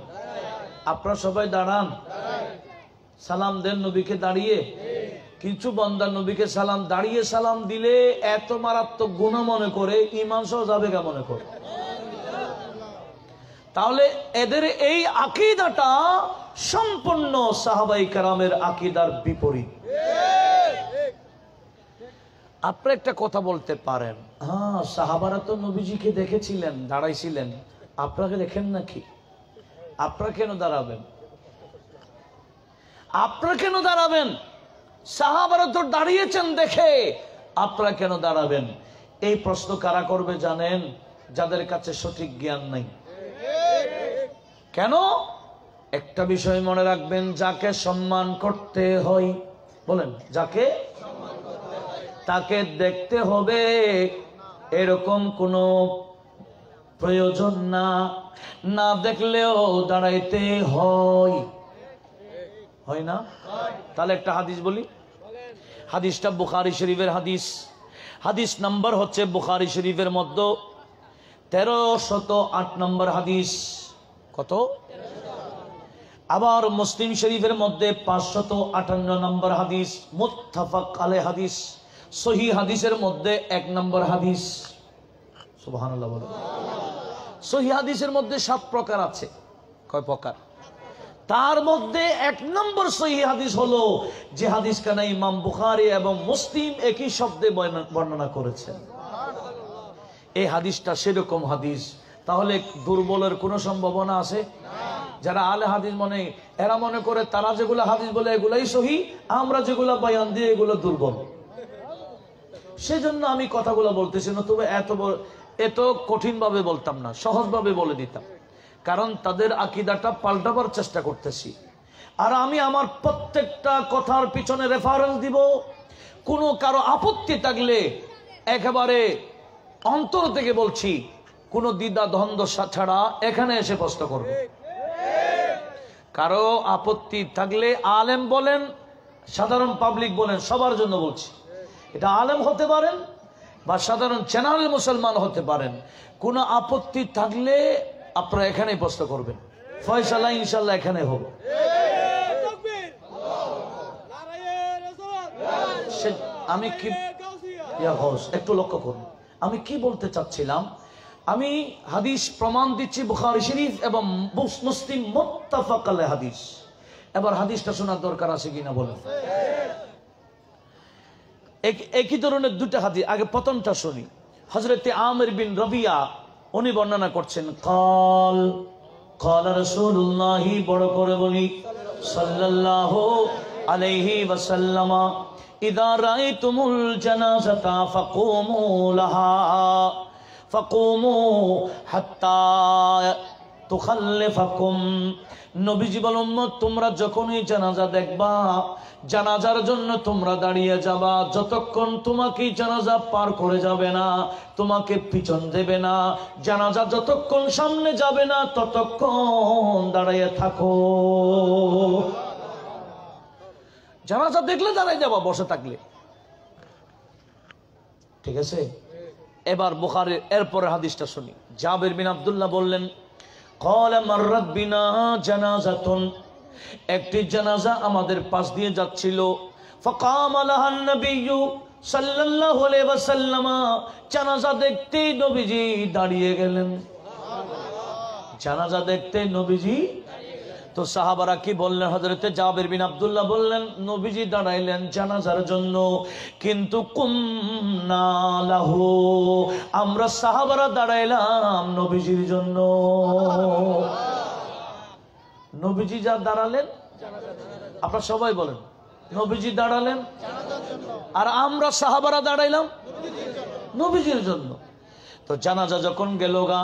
আপনারা সবাই দাঁড়ান, সালাম দেন নবীকে দাঁড়িয়ে। কিছু বান্দা নবীকে সালাম দাঁড়িয়ে সালাম দিলে এত মারাত্মক গুনাহ মনে করে, ঈমান সহ যাবে কে মনে করে। তাহলে এদের এই আকীদাটা সম্পূর্ণ সাহাবায়ে কেরামের আকীদার বিপরীত। আপনি একটা কথা বলতে পারেন, হ্যাঁ সাহাবারা তো নবীজিকে দেখেছিলেন, দাঁড়াইছিলেন, আপনাকে দেখেন নাকি? আপনারা কেন দাঁড়াবেন? আপনারা কেন দাঁড়াবেন? সাহাবারা তো দাঁড়িয়েছেন দেখে, আপনারা কেন দাঁড়াবেন? এই প্রশ্ন কারা করবে জানেন? যাদের কাছে সঠিক জ্ঞান নাই। কেন? একটা বিষয় মনে রাখবেন, যাকে সম্মান করতে হয়, বলেন যাকে তাকে দেখতে হবে এরকম কোনো প্রয়োজন না, না দেখলেও দাঁড়াইতে হয়, হয় না? তাহলে একটা হাদিস বলি, হাদিসটা বুখারী শরীফের হাদিস, হাদিস নাম্বার হচ্ছে বুখারী শরীফের মধ্যে 1308 নম্বর হাদিস। কত? আবার মুসলিম শরীফের মধ্যে 558 নম্বর হাদিস, মুত্তাফাক আলাইহি হাদিস, সহিহ হাদিসের মধ্যে 1 নম্বর হাদিস। সুবহানাল্লাহ বলো। সহিহ হাদিসের মধ্যে 7 প্রকার আছে। কয় প্রকার? তার মধ্যে 1 নম্বর সহিহ হাদিস হলো যে হাদিস কানা ইমাম বুখারী এবং মুসলিম একই শব্দে বর্ণনা করেছেন। এই হাদিসটা সেরকম হাদিস। তাহলে দুর্বলের কোনো সম্ভাবনা আছে? যারা আলে হাদিস এরা মনে করে তারা যেগুলো হাদিস বলে এগুলাই সহি, আমরা যেগুলো বয়ান দিয়ে এগুলো দুর্বল। সেজন্য আমি কথাগুলো বলতেছি না, তবে এত কঠিন ভাবে বলতাম না, সহজ ভাবে বলে দিতাম, কারণ তাদের আকীদাটা পাল্টাবার চেষ্টা করতেছি। আর আমি আমার প্রত্যেকটা কথার পিছনে রেফারেন্স দিব। কোনো কারো আপত্তি থাকলে একেবারে অন্তর থেকে বলছি, কোনো দ্বিধা দ্বন্দ্ব ছাড়া এখানে এসে প্রশ্ন করবে। কারো আপত্তি থাকলে আলেম বলেন, সাধারণ পাবলিক বলেন, সবার জন্য বলছি, এটা আলেম হতে পারেন বা সাধারণ চ্যানেলের মুসলমান হতে পারেন, কোনো আপত্তি থাকলে আপনারা এখানেই প্রশ্ন করবেন, ফয়সালা ইনশাল্লাহ এখানে হবে। আমি কি একটু লক্ষ্য করুন, আমি কি বলতে চাচ্ছিলাম, আমি হাদিস প্রমাণ দিচ্ছি বুখারী শরীফ এবং মুসলিম মুত্তাফাক আলাইহি হাদিস। এবার হাদিসটা শোনার দরকার আছে কিনা বলেন? একই ধরনের দুটো হাদিস, আগে প্রথমটা শুনি। হযরতে আমির বিন রবিয়া উনি বর্ণনা করছেন, কাল কাল রাসূলুল্লাহ, বড় করে বলি, সাল্লাল্লাহু আলাইহি ওয়াসাল্লাম, ইযা রাআইতুমুল জানাযাতা ফাকুমু লাহা ফাকুমু হাত্তা তুখাল্লিফাকুম। নবীজি বলেন, তোমরা যখনই জানাজা দেখবা, জানাজার জন্য তোমরা দাঁড়িয়ে যাবা, যতক্ষণ তোমাকে জানাজা পার করে যাবে না, তোমাকে পিছন দেবে না, জানাজা যতক্ষণ সামনে যাবে না ততক্ষণ দাঁড়িয়ে থাকো। জানাজা দেখলে দাঁড়িয়ে যাবা, বসে থাকলে। ঠিক আছে? এবার বুখারীর এরপরে হাদিসটা শুনি। জাবির বিন আব্দুল্লাহ বললেন, ক্বালা মাররাত বিনা জানাজাতুন, একটি জানাজা আমাদের পাশ দিয়ে যাচ্ছিল, ফাকামা লাহান নবিয়্যু সাল্লাল্লাহু আলাইহি ওয়াসাল্লাম, জানাজা দেখতেই নবীজি দাঁড়িয়ে গেলেন। জানাজা দেখতে নবীজি। তো সাহাবারা কি বললেন? হযরতে জাবের বিন আব্দুল্লাহ বললেন, নবীজি দাঁড়াইলেন জানাজার জন্য, কিন্তু কুমনা লাহু, আমরা সাহাবারা দাঁড়াইলাম নবীজির জন্য। নবীজি যা দাঁড়ালেন, আপনারা সবাই বলেন, নবীজি দাঁড়ালেন আর আমরা সাহাবারা দাঁড়াইলাম নবীজির জন্য। তো জানাজা যখন গেল গা,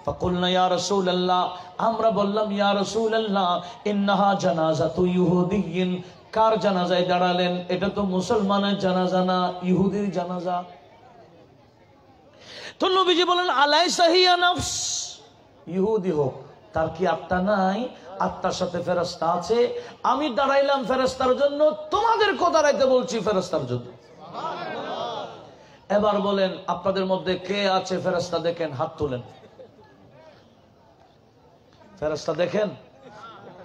ফাকুলনা ইয়া রাসূলুল্লাহ, আমরা বললাম ইয়া রাসূলুল্লাহ ইন্নাহা জানাজাতু ইহুদিয়্যিন, কার জানাজায় দাঁড়ালেন? এটা তো মুসলমানের জানাজা না, ইহুদির জানাজা। তো নবীজি বলেন আলাইসা হিয়া নাফস, ইহুদি হোক, তার কি আত্মা নাই? আত্মার সাথে ফেরেশতা আছে। আমি দাঁড়াইলাম ফেরেশতার জন্য, তোমাদেরকে দাঁড়াইতে বলছি ফেরেশতার জন্য। এবার বলেন আপনাদের মধ্যে কে আছে ফেরেশতা দেখেন? হাত তোলেন। ফেরেশতা দেখেন?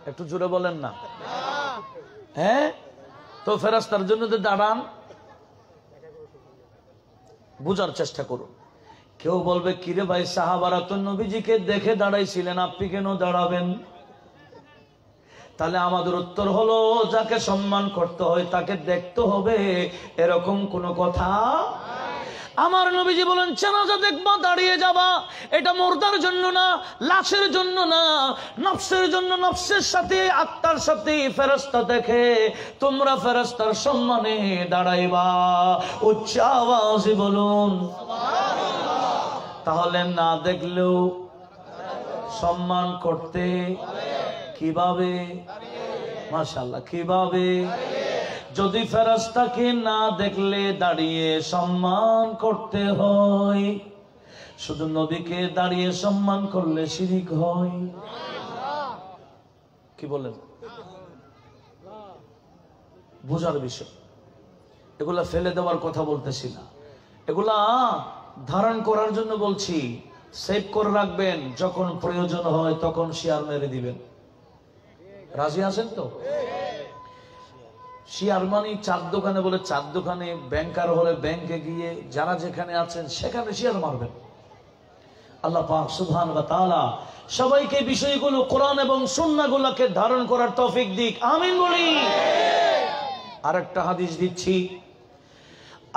একটু জোরে বলেন না। হ্যাঁ, তো ফেরেশতার জন্য তো দাঁড়ান, বুঝার চেষ্টা করুন। কেউ বলবে কিরে ভাই, সাহাবারা তো নবীজিকে দেখে দাঁড়াইছিলেন, আপনি কেন দাঁড়াবেন? তাহলে আমাদের উত্তর হলো, যাকে সম্মান করতে হয় তাকে দেখতে হবে, এরকম কোনো কথা। আমার নবীজি বলেন জানাজা দেখবা, দাঁড়িয়ে যাবা, এটা মুর্দার জন্য না, লাশের জন্য না, নফসের জন্য। নফসের সাথে আত্মার সাথে ফেরেশতা দেখে তোমরা ফেরেশতার সম্মানে দাঁড়াইবা। উচ্চ আওয়াজে বলুন সুবহানাল্লাহ। তাহলে না দেখলেও সম্মান করতে কিভাবে? মাশাআল্লাহ, কিভাবে? যদি ফেরেশতাকে না দেখলে দাঁড়িয়ে সম্মান করতে হয়, শুধু নবীকে দাঁড়িয়ে সম্মান করলে শিরিক হয়। কি বলেন? বুঝার বিষয়। এগুলা ফেলে দেওয়ার কথা বলতেছি না, এগুলা ধারণ করার জন্য বলছি। সেভ করে রাখবেন, যখন প্রয়োজন হয় তখন শেয়ার মেরে দিবেন। রাজি আছেন তো? শেয়ার মানে চার দোকানে বলে চার দোকানে, ব্যাংকার হলে ব্যাংকে গিয়ে, যারা যেখানে আছেন সেখানে শেয়ার মারবেন। আল্লাহ পাক সুবহানাহু ওয়া তাআলা সবাইকে বিষয়গুলো কোরআন এবং সুন্নাহগুলোকে ধারণ করার তৌফিক দিক, আমিন বলি। আরেকটা হাদিস দিচ্ছি,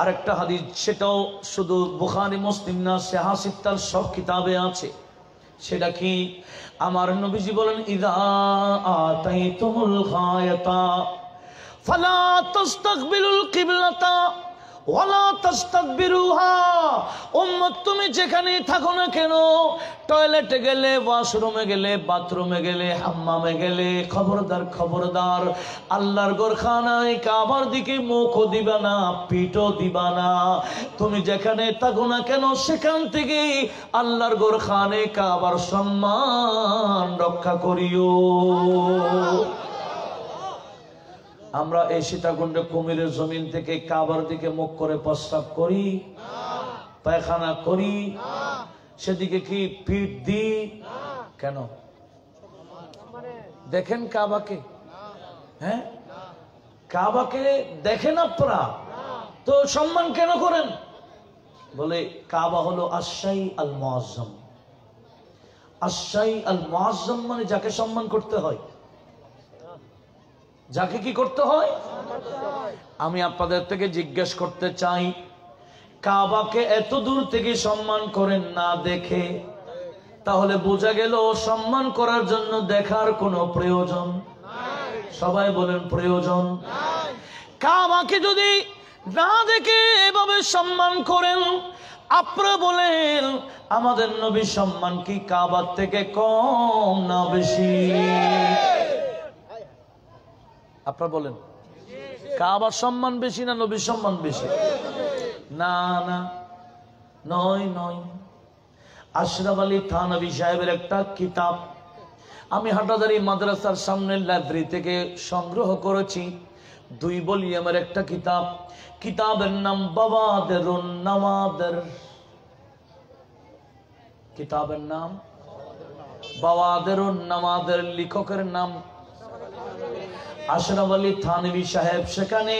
আরেকটা হাদিস, সেটাও শুধু বুখারী মুসলিম না, সিহাহ সিত্তার সব কিতাবে আছে। সেটা কি? আমার নবীজি বলেন ইযা আতাইতুমুল গায়াতা ফালা তাস্তাকবিলুল কিবলাতা ওয়ালা তাস্তাকবিরুহা। উম্মত, তুমি যেখানেই থাকো না কেন, টয়লেটে গেলে, ওয়াশরুমে গেলে, বাথরুমে গেলে, হাম্মামে গেলে, খবরদার খবরদার, আল্লাহর ঘরখানায় কাবার দিকে মুখও দিবা না, পিঠও দিবা না। তুমি যেখানে থাকো না কেন সেখান থেকে আল্লাহর ঘরখানায় কাবার সম্মান রক্ষা করিও। আমরা এই সীতাকুণ্ডে কুমিরের জমিন থেকে কাবার দিকে মুখ করে প্রস্রাব করি, পায়খানা করি, সেদিকে কি পিঠ দিই? কেন? দেখেন কাবাকে, হ্যাঁ, কাবাকে দেখেন আপনারা, তো সম্মান কেন করেন? বলে কাবা হলো আশাই আল মুআজ্জাম। আশাই আল মুআজ্জাম মানে যাকে সম্মান করতে হয়। যাকে কি করতে হয়? আমি আপনাদের থেকে জিজ্ঞেস করতে চাই, কাবাকে এত দূর থেকে সম্মান করেন না দেখে, তাহলে বোঝা গেল সম্মান করার জন্য দেখার কোনো প্রয়োজন নাই। সবাই বলেন প্রয়োজন নাই। কাবাকে যদি না দেখে এভাবে সম্মান করেন, আপনারা বলেন আমাদের নবীর সম্মান কি কাবার থেকে কম না বেশি? আপনারা বলেন কাবার সম্মান বেশি না নবীর সম্মান বেশি? না না, নয় নয়। আশরাফ আলী থানভী সাহেবের একটা কিতাব আমি হাটাদারি মাদ্রাসার সামনের লাইব্রেরি থেকে সংগ্রহ করেছি, 2 ভলিউমের একটা কিতাব। কিতাবের নাম বাওয়াদিরুন নাওয়াদির। কিতাবের নাম বাওয়াদিরুন নাওয়াদির, লেখকের নাম আশরাফ আলী থানভী সাহেব। সেখানে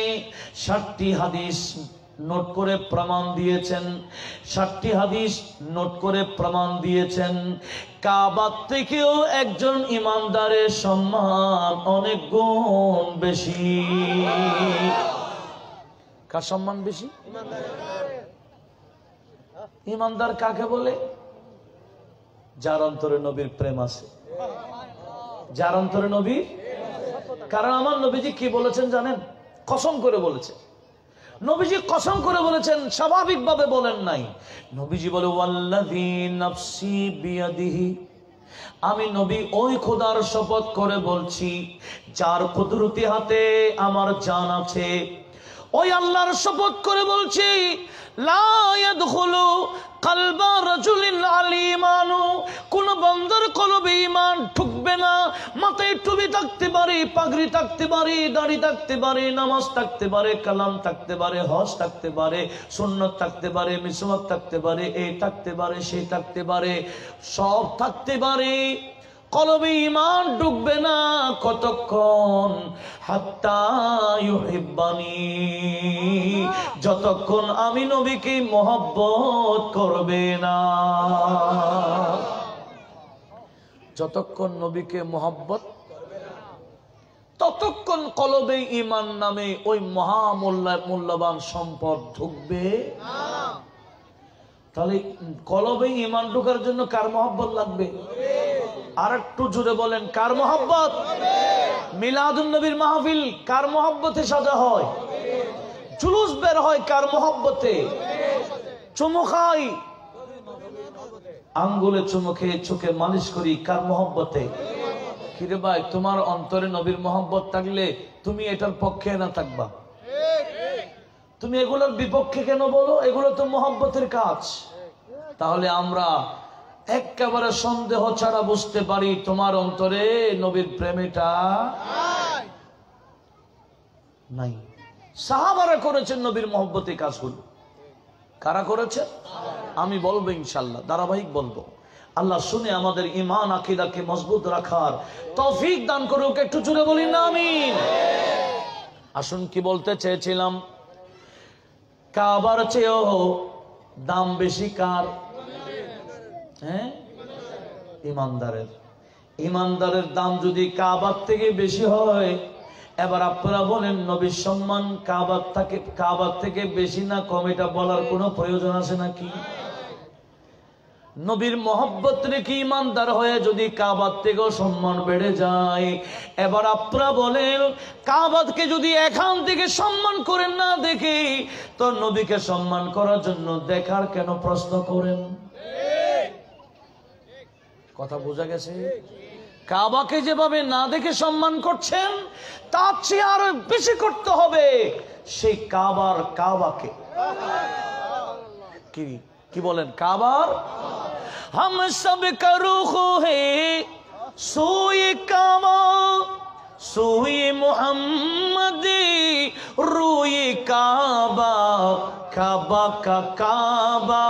60টি হাদিস নোট করে প্রমাণ দিয়েছেন, 60টি হাদিস নোট করে প্রমাণ দিয়েছেন কাবার থেকেও একজন ইমানদারের সম্মান অনেক গুণ বেশি। কার সম্মান বেশি? ইমানদার কাকে বলে? যার অন্তরে নবীর প্রেম আছে, যার অন্তরে নবী। কারণ আমার নবীজি কি বলেছেন জানেন? কসম করে বলেছেন। নবীজি কসম করে বলেছেন, স্বাভাবিকভাবে বলেন নাই। নবীজি বলে ওয়াল্লাযী নাফসি বিয়াদিহি, আমি নবী ওই খোদার শপথ করে বলছি যার কুদরতি হাতে আমার জান আছে, ওই আল্লাহর শপথ করে বলছি লা ইয়াদখুলু কালবা রাজুলিন আলিমানু, কোন বান্দার কলবে ঈমান ঢুকবে না। মাথায় টুপি থাকতে পারে, পাগড়ি থাকতে পারে, দাড়ি থাকতে পারে, নামাজ থাকতে পারে, কালাম থাকতে পারে, হজ থাকতে পারে, সুন্নাত থাকতে পারে, মিসওয়াক থাকতে পারে, এই থাকতে পারে, সেই থাকতে পারে, সব থাকতে পারে, কলবে ঈমান ঢুকবে না কতক্ষণ? হাত্তা ইউহিব্বানি, যতক্ষণ আমি নবীকে মহব্বত করবে না। যতক্ষণ নবীকে মহব্বত, ততক্ষণ কলবে ঈমান নামে ওই মূল্যবান সম্পদ ঢুকবে না। তাহলে কলবে ঈমান ঢোকার জন্য কার মহব্বত লাগবে? আর একটু জোরে বলেন, কার মহব্বত? মিলাদুন নবীর মাহফিল কার মহব্বতে সাজা হয়? জুলুস বের হয় কার মহব্বতে? চুমু খাই, আঙ্গুলে চুমু খেয়ে চোখে মালিশ করি কার মহব্বতে? কিরে ভাই, তোমার অন্তরে নবীর মহব্বত থাকলে তুমি এটার পক্ষে না থাকবা? তুমি এগুলোর বিপক্ষে কেন বলো? এগুলো তো মহব্বতের কাজ। তাহলে আমরা একেবারে সন্দেহ ছাড়া বুঝতে পারি তোমার অন্তরে নবীর প্রেমটা নাই। সাহাবারা করেছেন নবীর মহব্বতের কাজগুলো। কারা করেছে? আমি বলবো ইনশাআল্লাহ, ধারাবাহিক বলবো। আল্লাহ শুনে আমাদের ঈমান আকীদাকে মজবুত রাখার তৌফিক দান করুক। একটু জোরে বলি না আমিন। আসুন, কি বলতে চেয়েছিলাম, কাবার চেয়েও দাম বেশি কার? হ্যাঁ, ইমানদারের। ইমানদারের দাম যদি কাবার থেকে বেশি হয়, এবার আপনারা বলেন নবীর সম্মান কাবার থেকে বেশি না কম, এটা বলার কোনো প্রয়োজন আছে নাকি? নবীর মহব্বত রেখে ইমানদার হয়ে যদি কাবার থেকেও সম্মান বেড়ে যায়, এবার আপনারা বলেন কাবাতকে যদি এখান থেকে সম্মান করেন না দেখে, তো নবীকে সম্মান করার জন্য দেখার কেন প্রশ্ন করেন? কথা বোঝা গেছে? কাবাকে যেভাবে না দেখে সম্মান করছেন, তার চেয়ে আরো বেশি করতে হবে সেই কাবাকে। কি বলেন? কাবার हम सब का रुख है सोए काबा, सोए मोहम्मद रोए काबा, काबा का काबा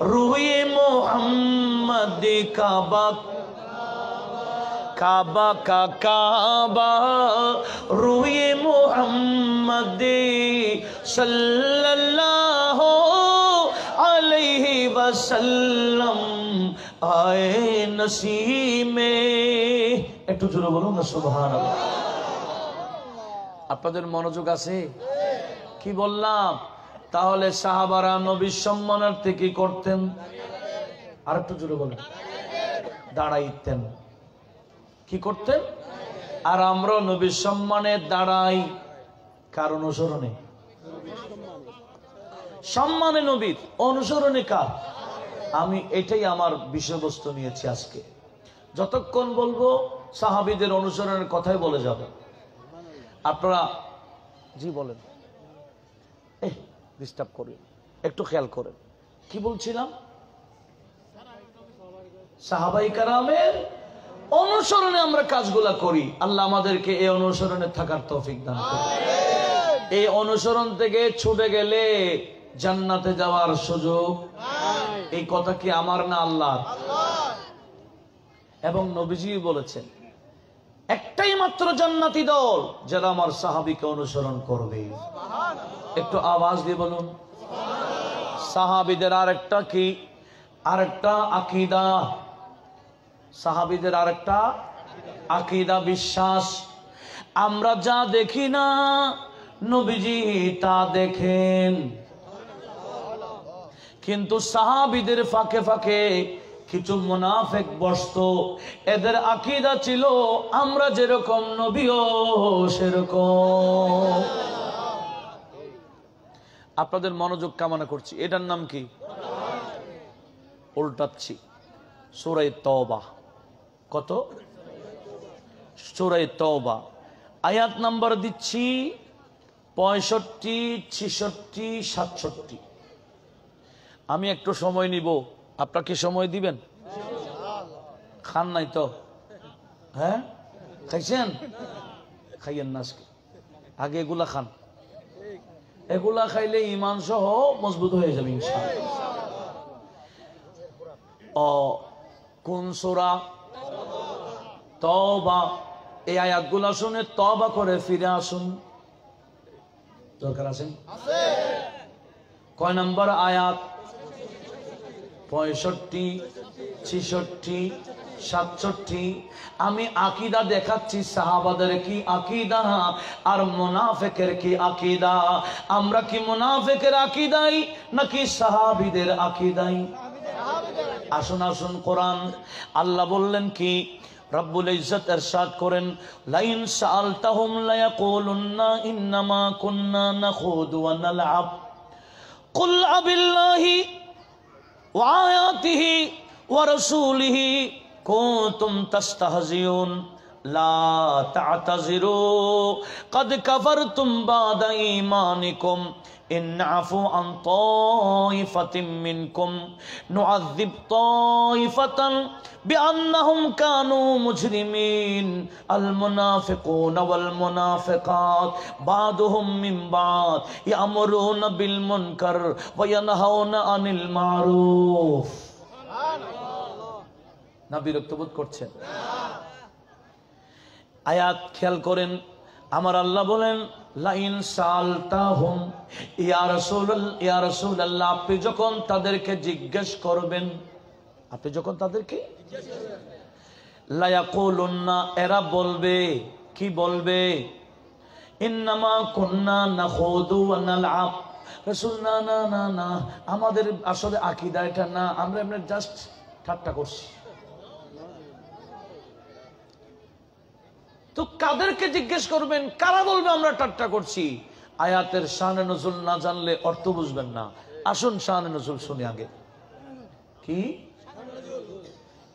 रोए मोहम्मद, काबा काबा का काबा रोए मोहम्मद सल्लल्लाहु अलैहि वसल्लम आए नसीमे। একটু জোরে বলুন না সুবহানাল্লাহ। আপনাদের মনোযোগ আছে? কি বললাম? তাহলে সাহাবারা নবীর সম্মানার্থে কি করতেন? আর একটু জোরে বলুন। দাঁড়াইতেন। কি করতেন? আর আমরা নবীর সম্মানে দাঁড়াই কার অনুসরণে? সম্মানে নবীর, অনুসরণে কার? আমি এটাই আমার বিষয়বস্তু নিয়েছি আজকে। যতক্ষণ বলবো সাহাবীদের অনুসরণের কথাই বলে যাব। আপনারা জি বলেন, ডিস্টার্ব করি, একটু খেয়াল করেন। কি বলছিলাম? সাহাবায়ে কেরামের অনুসরণে আমরা কাজগুলা করি। আল্লাহ আমাদেরকে এই অনুসরণে থাকার তৌফিক দান করুন। এই অনুসরণ থেকে ছুটে গেলে জান্নাতে যাওয়ার সুযোগ এই কথা কি আমার না আল্লাহর? এবং নবীজি বলেছেন একটাই মাত্র জান্নাতি দল যারা আমার সাহাবীকে অনুসরণ করবে। একটু আওয়াজ দিয়ে বলুন। সাহাবীদের আরেকটা কি, আরেকটা আকীদা, সাহাবীদের আরেকটা আকীদা, বিশ্বাস। আমরা যা দেখি না নবীজি তা দেখেন, কিন্তু সাহাবীদের ফাঁকে ফাঁকে কিছু মুনাফিক বসতো, এদের আকীদা ছিল আমরা যেরকম নবীও সেরকম। আপনাদের মনোযোগ কামনা করছি। এটার নাম কি? উল্টাচ্ছি। সূরা তওবা। কত? সূরা তওবা আয়াত নাম্বার দিচ্ছি 65, 66, 67। আমি একটু সময় নিব, আপনারা কি সময় দিবেন? খান নাই তো? হ্যাঁ খাইছেন? খাইয়েন না আজকে, আগে এগুলা খান। এগুলা খাইলে ঈমান সহ মজবুত হয়ে যাবে ইনশাআল্লাহ। কোন সূরা? তওবা। এই আয়াতগুলা শুনে তওবা করে ফিরে আসুন। দরকার আছে? কয় নম্বর আয়াত? 65, 66, 67। আমি আকীদা দেখাচ্ছি সাহাবাদের কি আকীদা আর মুনাফিকের কি আকীদা। আমরা কি মুনাফিকের আকীদাই নাকি সাহাবীদের আকীদাই? আসুন আসুন, কোরআন আল্লাহ বললেন কি? রব্বুল ইজ্জত ইরশাদ করেন, লাইন সাআলতাহুম লায়াকুলুন্না ইন্নামা কুন্না নাখুদু ওয়া নালআব কুল আবিল্লাহি ওয়া আয়াতিহি ওয়া রাসূলিহি কুনতুম তাস্তাহজিউন লা তা'তাযিরু ক্বাদ কাফারতুম বাদা ঈমানিকুম ইন আফু আন তাইফাতিম মিনকুম নু'আযিব তাইফাতান বিআন্নাহুম কানু মুজরিমিন আল মুনাফিকুনা ওয়াল মুনাফিকাত বাদুহুম মিন বাদ ইয়ামুরুনা বিল মুনকার ওয়া ইয়ানহাউনা আনিল মারুফ। সুবহানাল্লাহ। না বিরক্ত বোধ করছেন? আয়াত খেয়াল করেন, আমার আল্লাহ বলেন লাইন সালতাহুম, ইয়া রাসূলুল্লাহ, আপনি যখন তাদেরকে জিজ্ঞেস করবেন, আপনি যখন তাদেরকে লায়াকুলুন্না, এরা বলবে, কি বলবে? ইন্নামা কুন্না নাখুদু ওয়া নালআব। রাসূল না না না না, আমাদের আসলে আকীদা এটা না, আমরা এমনি জাস্ট ঠাট্টা করছি। তো কাদেরকে জিজ্ঞেস করবেন? কারা বলবে আমরা ঠাট্টা করছি? আয়াতের শানে নজুল না জানলে অর্থ বুঝবেন না। আসুন শানে নজুল শুনি আগে। কি?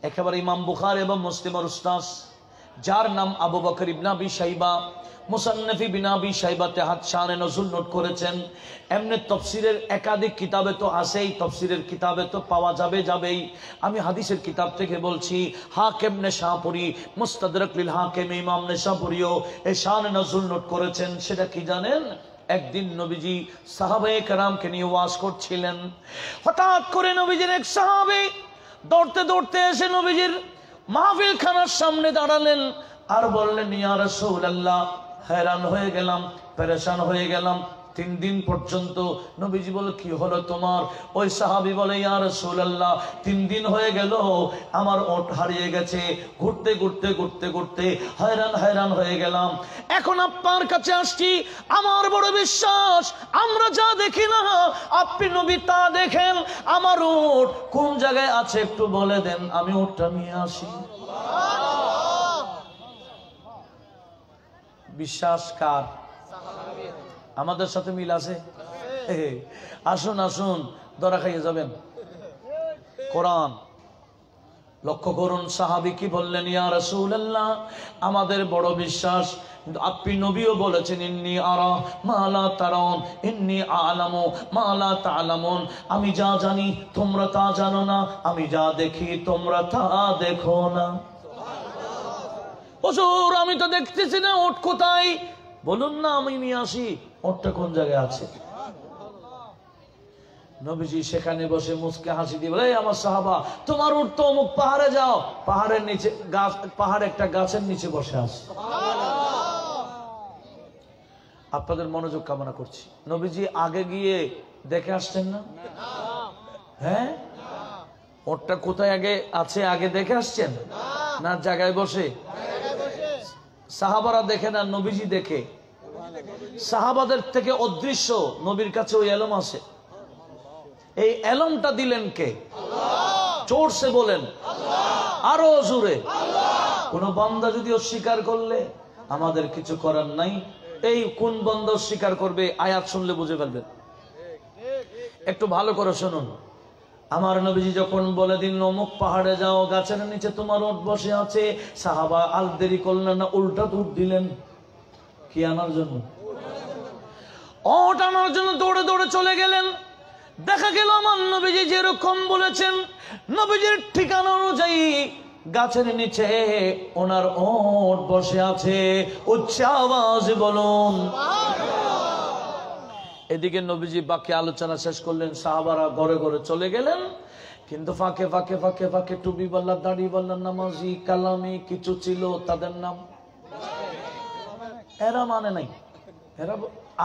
একেবারে ইমাম বুখারী এবং মুসলিমের উস্তাদ, যার নাম আবু বকর ইবনে আবি শাইবা, মুসান্নফ ইবনে আবি শাইবাতে হাত শানে নজুল নোট করেছেন। এমনি তাফসীরের একাধিক কিতাবে তো আছেই, তাফসীরের কিতাবে তো পাওয়া যাবেই। আমি হাদিসের কিতাব থেকে বলছি, হাকিম নেশাপুরী মুস্তাদরাক লিল হাকিম, ইমাম নেশাপুরীও এই শানে নজুল নোট করেছেন। সেটা কি জানেন? একদিন নবীজি সাহাবায়ে কেরামকে নিয়ে ওয়াজ করছিলেন। হঠাৎ করে নবীজির এক সাহাবী দৌড়তে দৌড়তে এসে নবীজির মাহফিল খানার সামনে দাঁড়ালেন আর বললেন, ইয়া রাসূলুল্লাহ, हैरान হয়ে গেলাম, পেরেশান হয়ে গেলাম। 3 দিন পর্যন্ত। নবীজি বলে, কি হলো তোমার? ওই সাহাবী বলে, ইয়া রাসূলুল্লাহ, 3 দিন হয়ে গেল আমার ওট হারিয়ে গেছে, ঘুরতে ঘুরতে ঘুরতে ঘুরতে हैरान হয়ে গেলাম। এখন আপনার কাছে আসছি, আমার বড় বিশ্বাস আমরা যা দেখি না আপনি নবী তা দেখেন। আমার ওট কোন জায়গায় আছে একটু বলে দেন, আমি ওটটা নিয়ে আসি। বিশ্বাস কার? আমাদের সাথে মিল আছে? আসুন আসুন, ধরা খাইয়ে যাবেন। কোরআন লক্ষ্য করুন, সাহাবী কি বললেন? ইয়া রাসূলুল্লাহ, আমাদের বড় বিশ্বাস, আপনি নবীও বলেছেন, ইন্নী আরা মা লা তারাউন, ইন্নী আ'লামু মা লা তা'লামুন, আমি যা জানি তোমরা তা জানো না, আমি যা দেখি তোমরা তা দেখো না। হুজুর, আমি তো দেখতেছি না, ওট কোথায়? বলুন না, আমি নিয়ে আসি। ওটটা কোন জায়গায় আছে? নবীজি সেখানে বসে মুস্কে হাসি দিয়ে বলে, আমার সাহাবা, তোমার উট তো অমুক পাহাড়ে যাও, পাহাড়ের নিচে গাছ, পাহাড় একটা গাছের নিচে বসে আছে। আপনাদের মনোযোগ কামনা করছি। নবীজি আগে গিয়ে দেখে আসছেন না? হ্যাঁ, ওরটা কোথায় আগে আছে আগে দেখে আসছেন না জায়গায় বসে? সাহাবারা দেখে না, নবীজি দেখে। সাহাবাদের থেকে অদৃশ্য নবীর কাছে ওই এলম আছে। এই এলমটা দিলেন কে? জোরসে বলেন, আরো জোরে। কোন বান্দা যদি অস্বীকার করলে আমাদের কিছু করার নাই। এই কোন বান্দা অস্বীকার করবে আয়াত শুনলে বুঝে ফেলবেন। একটু ভালো করে শুনুন। আমার নবীজি যখন বলে দিন অমুক পাহাড়ে যাও, গাছের নিচে তোমার ওট বসে আছে, সাহাবা আর দেরি করলেন না, উল্টা দুধ দিলেন। কি আনার জন্য? ওট আনার জন্য দৌড়ে দৌড়ে চলে গেলেন। দেখা গেল আমার নবীজি যেরকম বলেছেন, নবীজির ঠিকানা অনুযায়ী গাছের নিচে ওনার ওট বসে আছে। উচ্চ আওয়াজে বলুন। এদিকে নবীজি বাকি আলোচনা শেষ করলেন, সাহাবারা ঘরে ঘরে চলে গেলেন। কিন্তু ফাঁকে ফাঁকে ফাঁকে ফাঁকে টুপি বল্লা, দাড়ি বল্লা, নামাজি, কালামি কিছু ছিল, তাদের নাম এরা মানে নাই। এরা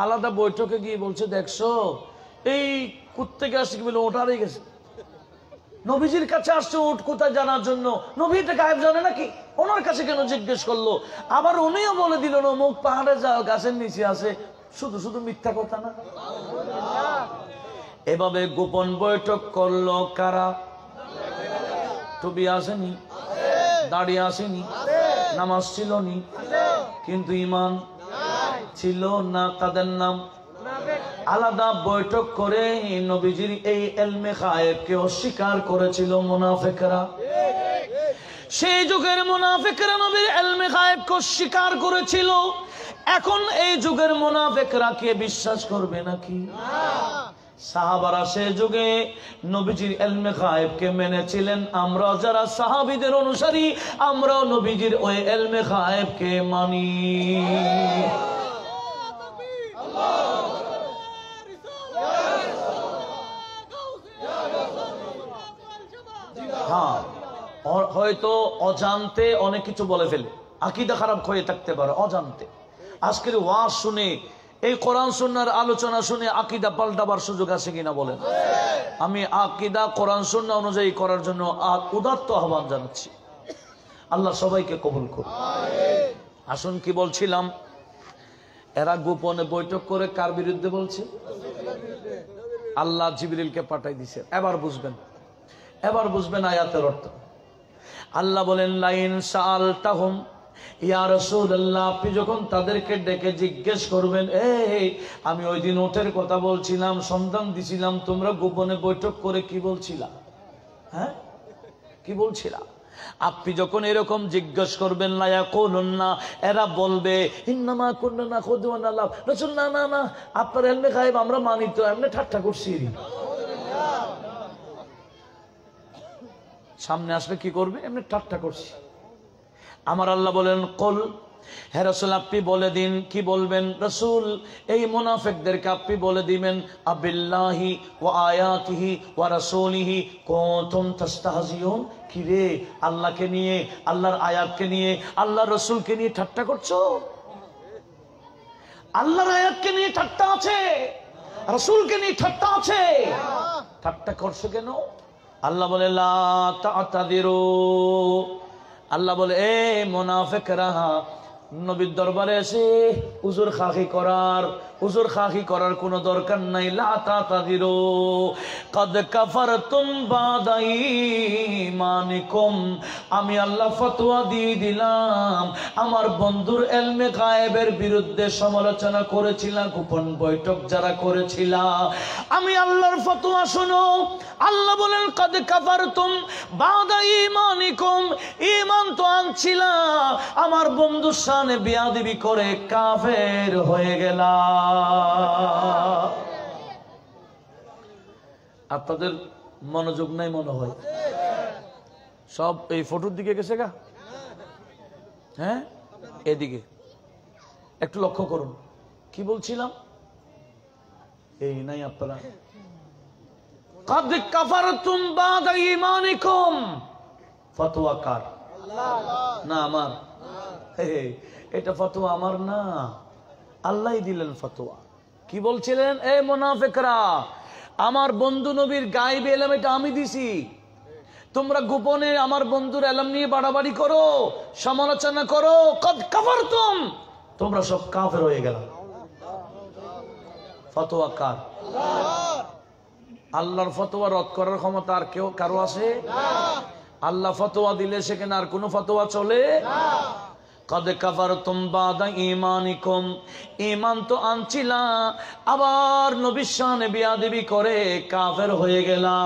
আলাদা বৈঠকে গিয়ে বলছে, দেখছো এই কুত্তেকে আসছে কি বলে ওটারই গেছে। নবীজির কাছে আসছে উট কোথায় জানার জন্য। নবী এটা গায়েব জানে নাকি? ওনার কাছে কেন জিজ্ঞেস করলো? আবার উনিও বলে দিল না মুখ পাহাড়ে যাও, গাছের নিচে আছে। শুধু শুধু মিথ্যা কথা না? এভাবে গোপন বৈঠক করলো কারা? টুপি আসেনি, দাড়ি আসেনি, নামাজ ছিল নি, কিন্তু ইমান ছিল না। তাদের নাম আলাদা বৈঠক করে নবীজির এই ইলমে গায়েবকে অস্বীকার করেছিল মুনাফিকরা। সেই যুগের মুনাফিকরা নবীর ইলমে গায়েবকে অস্বীকার করেছিল। এখন এই যুগের মুনাফিকরা কে বিশ্বাস করবে নাকি? সাহাবারা সে যুগে নবীজির ইলমে গায়েবকে মেনেছিলেন। আমরা যারা সাহাবীদের অনুসারী, আমরাও নবীজির ওই ইলমে গায়েবকে মানি। হ্যাঁ, হয়তো অজান্তে অনেক কিছু বলে ফেলে, আকীদা খারাপ হয়ে থাকতে পারে অজান্তে। আজকের ওয়াজ শুনে, এই কোরআন সুন্নাহর আলোচনা শুনে আকীদা পাল্টাবার সুযোগ আছে কিনা বলেন? আমি আকীদা কোরআন সুন্নাহ অনুযায়ী করার জন্য উদাত্ত আহ্বান জানাচ্ছি। আল্লাহ সবাইকে কবুল করুন। আসুন, কি বলছিলাম? এরা গোপনে বৈঠক করে কার বিরুদ্ধে বলছে? আল্লাহ জিবরিলকে পাঠাই দিছে। এবার বুঝবেন, এবার বুঝবেন আয়াতের অর্থ। আল্লাহ বলেন, লাইন সাআলতাহুম ইয়া রাসূলুল্লাহ, আপনি যখন তাদেরকে ডেকে জিজ্ঞেস করবেন, এই আমি ওই দিন ওঠের কথা বলছিলাম, সন্ধান দিছিলাম, তোমরা গোপনে বৈঠক করে কি বলছিলা? হ্যাঁ, কি বলছিলা? আপনি যখন এরকম জিজ্ঞেস করবেন, লা ইয়াকুলুন্না, এরা বলবে, ইন্নামা কুন্না নাখুদু ওয়া নালাব। রাসূল, না না না, আপনার ইলমে গায়েব আমরা মানি তো, এমনি ঠাট্টা করছি। সামনে আসলে কি করবে? এমনি ঠাট্টা করছি। আমার আল্লাহ বলেন, কুল, হে রাসূল আপনি বলে দিন। কি বলবেন রাসূল? এই মুনাফিকদেরকে আপনি বলে দিবেন, আবিল্লাহি ওয়া আয়াতিহি ওয়া রাসূলিহি কুনতুম তাস্তাহজিউন। কি রে, আল্লাহকে নিয়ে, আল্লাহর আয়াতকে নিয়ে, আল্লাহর রাসূলকে নিয়ে ঠাট্টা করছো? আল্লাহর আয়াতকে নিয়ে ঠাট্টা আছে, রাসূলকে নিয়ে ঠাট্টা আছে, ঠাট্টা করছো কেন? আল্লাহ বলে, লা তা'তাদিরু। আল্লাহ বলে, এ মুনাফিকরা, নবীর দরবারে এসে উজুর খাহি করার কোনো দরকার নাই। লা তা'তাদিরু কাদ কাফারতুম বাদা ঈমানিকুম। আমি আল্লাহ ফতোয়া দিয়ে দিলাম। আমার বন্ধুর ইলমে গায়েবের বিরুদ্ধে সমালোচনা করেছিলা, গোপন বৈঠক যারা করেছিলা, আমি আল্লাহর ফতোয়া শোনো। আল্লাহ বলেন, কাদ কাফারতুম বাদা ঈমানিকুম, ঈমান তো আনছিলা, আমার বন্ধুর সামনে বেয়াদবি করে কাফের হয়ে গেলা। আপনাদের মনোযোগ নাই মনে হয়, সব এই ফটোর দিকে গেছে গা। হ্যাঁ, এদিকে একটু লক্ষ্য করুন। কি বলছিলাম? এই নাই আপনারা। কাদ কাফারতুম বাদা ঈমানিকুম, ফতোয়া কার? না আমার। এটা ফতোয়া আমার না, আল্লাহ দিলেন ফতোয়া। কি বলছিলেন? এ মুনাফিকরা, আমার বন্ধু নবীর গায়েবে এলাম এটা আমি দিছি, তোমরা গোপনে আমার বন্ধুর এলাম নিয়ে বাড়াবাড়ি করো, সমালোচনা করো, কদ কাফারতুম, তোমরা সব কাফের হয়ে গেল। ফতোয়া কার? আল্লাহর ফতোয়া রদ করার ক্ষমতা আর কেউ কারো আছে? আল্লাহ ফতোয়া দিলে সেখানে আর কোনো ফতোয়া চলে? কদ কাফারতুম বাদা ঈমানিকুম, ঈমান তো আনছিলা, আবার নবীর শানে বিয়াদবি করে কাফের হয়ে গেলা।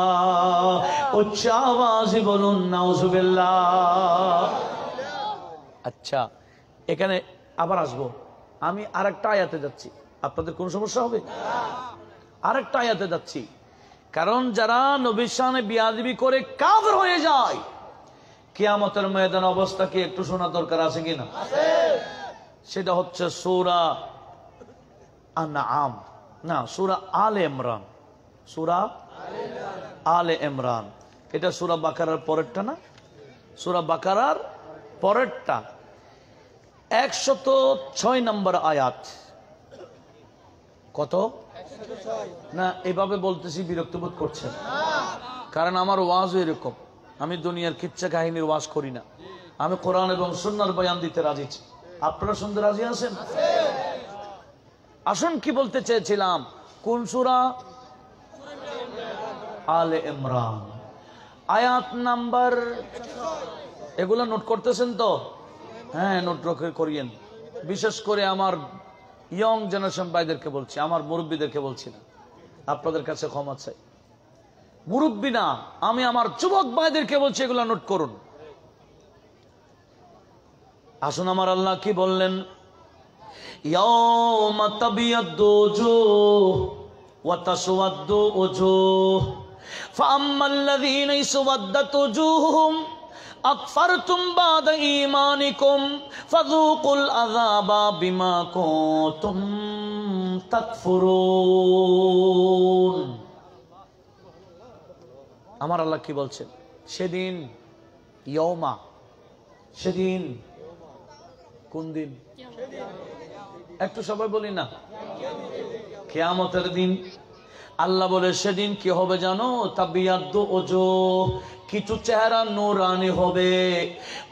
উচ্চ আওয়াজে বলুন নাউজুবিল্লাহ। আচ্ছা, এখানে আবার আসবো, আমি আরেকটা আয়াতে যাচ্ছি, আপনাদের কোন সমস্যা হবে? আরেকটা আয়াতে যাচ্ছি, কারণ যারা নবীর শানে বিয়াদবি করে কাফের হয়ে যায়, কিয়ামতের ময়দান অবস্থা কি একটু শোনা দরকার আছে কিনা? সেটা হচ্ছে সূরা আনআম, না সূরা আলে ইমরান, সূরা আলে ইমরান। এটা সূরা বাকারার পরেরটা না? সূরা বাকারার পরেরটা 106 নম্বর আয়াত। কত? না এভাবে বলতেছি বিরক্ত বোধ করছেন? কারণ আমার ওয়াজ এরকম, আমি দুনিয়ার কিচ্ছা কাহিনীর ওয়াজ করি না, আমি কোরআন এবং সুন্নাহর বয়ান দিতে রাজি। আপনারা শুনতে রাজি আছেন? আসুন, কি বলতে চেয়েছিলাম? কোন সূরা? আলে ইমরান, আয়াত নাম্বার। এগুলা নোট করতেছেন তো? হ্যাঁ, নোট করিয়েন। বিশেষ করে আমার ইয়ং জেনারেশন ভাইদেরকে বলছি, আমার মুরব্বীদেরকে বলছি না, আপনাদের কাছে ক্ষমা চাই। মুরব্বী না, আমি আমার যুবক ভাইদেরকে বলছি, এগুলা নোট করুন। আসুন, আমার আল্লাহ কি বললেন? ইয়াউমা তাবিয়াদ্দু উজুহ ওয়া তাসওয়াদ্দু উজুহ ফাআম্মাল্লাযীনা ইসওয়াদ্দাত উজুহুহুম আকফারতুম বাদা ঈমানিকুম ফাযূকুল আযাবা বিমা কুনতুম তাকফুরুন। আমার আল্লাহ কি বলছেন? সেদিন, ইয়াউমা, সেদিন, কোন দিন? একটু সবাই বলি না, কিয়ামতের দিন। আল্লাহ বলে সেদিন কি হবে জানো? তাবিয়াদ্দু উজুহ, কিছু চেহারা নূরানি হবে,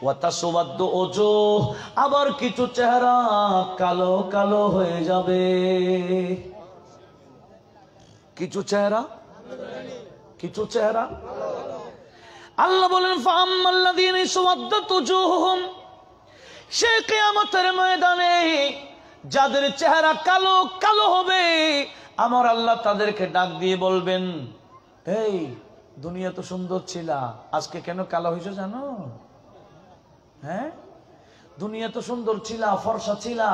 ওয়া তাসওয়াদ্দু উজুহ, আবার কিছু চেহারা কালো কালো হয়ে যাবে। কিছু চেহারা, কিছু চেহারা। আল্লাহ বলেন ফাআম্মাল্লাযীনা ইসওয়াদ্দাত উজুহুহুম, সে কিয়ামতের ময়দানে যাদের চেহারা কালো কালো হবে, আমার আল্লাহ তাদেরকে ডাক দিয়ে বলবেন, এই দুনিয়া তো সুন্দর ছিলা, আজকে কেন কালো হয়েছে জানো? হ্যাঁ, দুনিয়া তো সুন্দর ছিলা, ফর্সা ছিলা,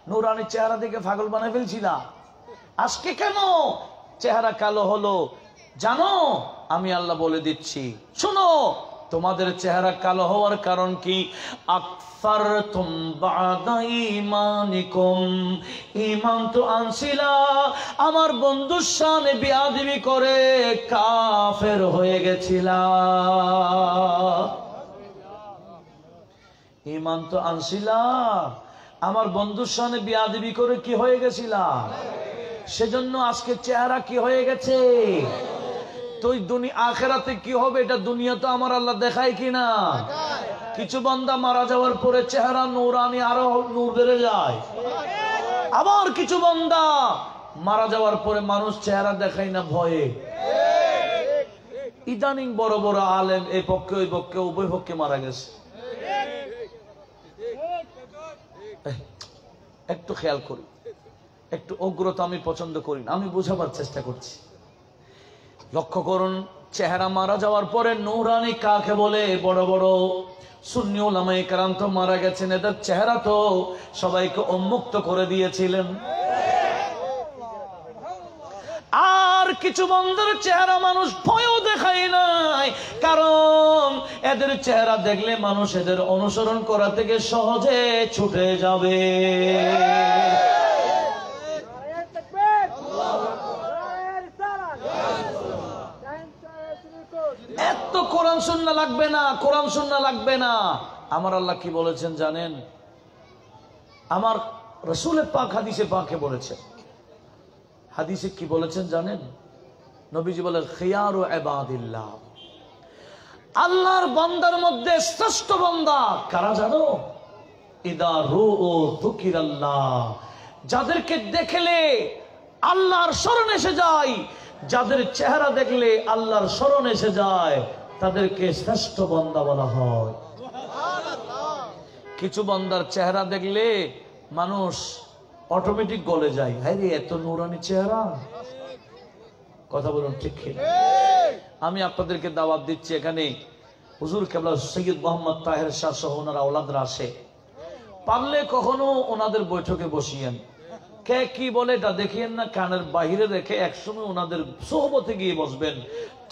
নূরানি চেহারা দেখে পাগল বানায় ফেলছিলা, আজকে কেন চেহারা কালো হলো জানো? আমি আল্লাহ বলে দিচ্ছি, শোনো, তোমাদের চেহারা কালো হওয়ার কারণ কি? আকফারতুম বাদা ঈমানিকুম, ঈমান তো আনছিলা, আমার বন্ধুর শানে বিয়াদবি করে কাফের হয়ে গেছিলা। ঈমান তো আনছিলা, আমার বন্ধুর শানে বিয়াদবি করে কি হয়ে গেছিলা? সেজন্য আজকে চেহারা কি হয়ে গেছে? তুই দুনিয়া আখিরাতে কি হবে এটা দুনিয়া তো আমার আল্লাহ দেখায় কিনা? কিছু বান্দা মারা যাওয়ার পরে চেহারা নূরানি, আরো নূর বেড়ে যায়। আবার কিছু বান্দা মারা যাওয়ার পরে মানুষ চেহারা দেখায় না ভয়ে। ইদানিং বড় বড় আলেম এই পক্ষে ওই পক্ষে উভয় পক্ষে মারা গেছে। একটু খেয়াল করি, একটু উগ্রতা আমি পছন্দ করি না, আমি বোঝাবার চেষ্টা করছি। লক্ষ্য করুন, চেহারা মারা যাওয়ার পরে নূরানি কাকে বলে? বড় বড় সুন্নি উলামায়ে কেরাম তো মারা গেছেন, এদের চেহারা তো সবাইকে উন্মুক্ত করে দিয়েছিলেন। আর কিছু বান্দার চেহারা মানুষ ভয়ও দেখায় নাই, কারণ এদের চেহারা দেখলে মানুষ এদের অনুসরণ করা থেকে সহজে ছুটে যাবে। এত কোরআন সুন্নাহ লাগবে না, কোরআন সুন্নাহ লাগবে না। আমার আল্লাহ কি বলেছেন জানেন? আমার রাসূল পাক হাদিসে পাকে বলেছেন, হাদিসে কি বলেছেন জানেন? নবীজি বলেন খিয়ারু ইবাদিল্লাহ, আল্লাহর বান্দার মধ্যে শ্রেষ্ঠ বান্দা কারা জানো? ইদা রুউ যুকিরাল্লাহ, যাদেরকে দেখলে আল্লাহর স্মরণ এসে যায়, যাদের চেহারা দেখলে আল্লাহর স্মরণ এসে যায়, তাদেরকে শ্রেষ্ঠ বান্দা বলা হয়। কিছু বান্দার চেহারা দেখলে মানুষ অটোমেটিক গলে যায়, হায় রে এত নূরানি চেহারা। কথা বলুন ঠিক কি? আমি আপনাদেরকে দাওয়াত দিচ্ছি, এখানে হুজুর কেবলা সৈয়দ মোহাম্মদ তাহের শাহ সহ ওনার আওলাদরা আসে, পারলে কখনো ওনাদের বৈঠকে বসিয়েন। কে কি বলে এটা দেখিয়েন না, কানের বাহিরে রেখে একসময় ওনাদের সোহবতে গিয়ে বসবেন,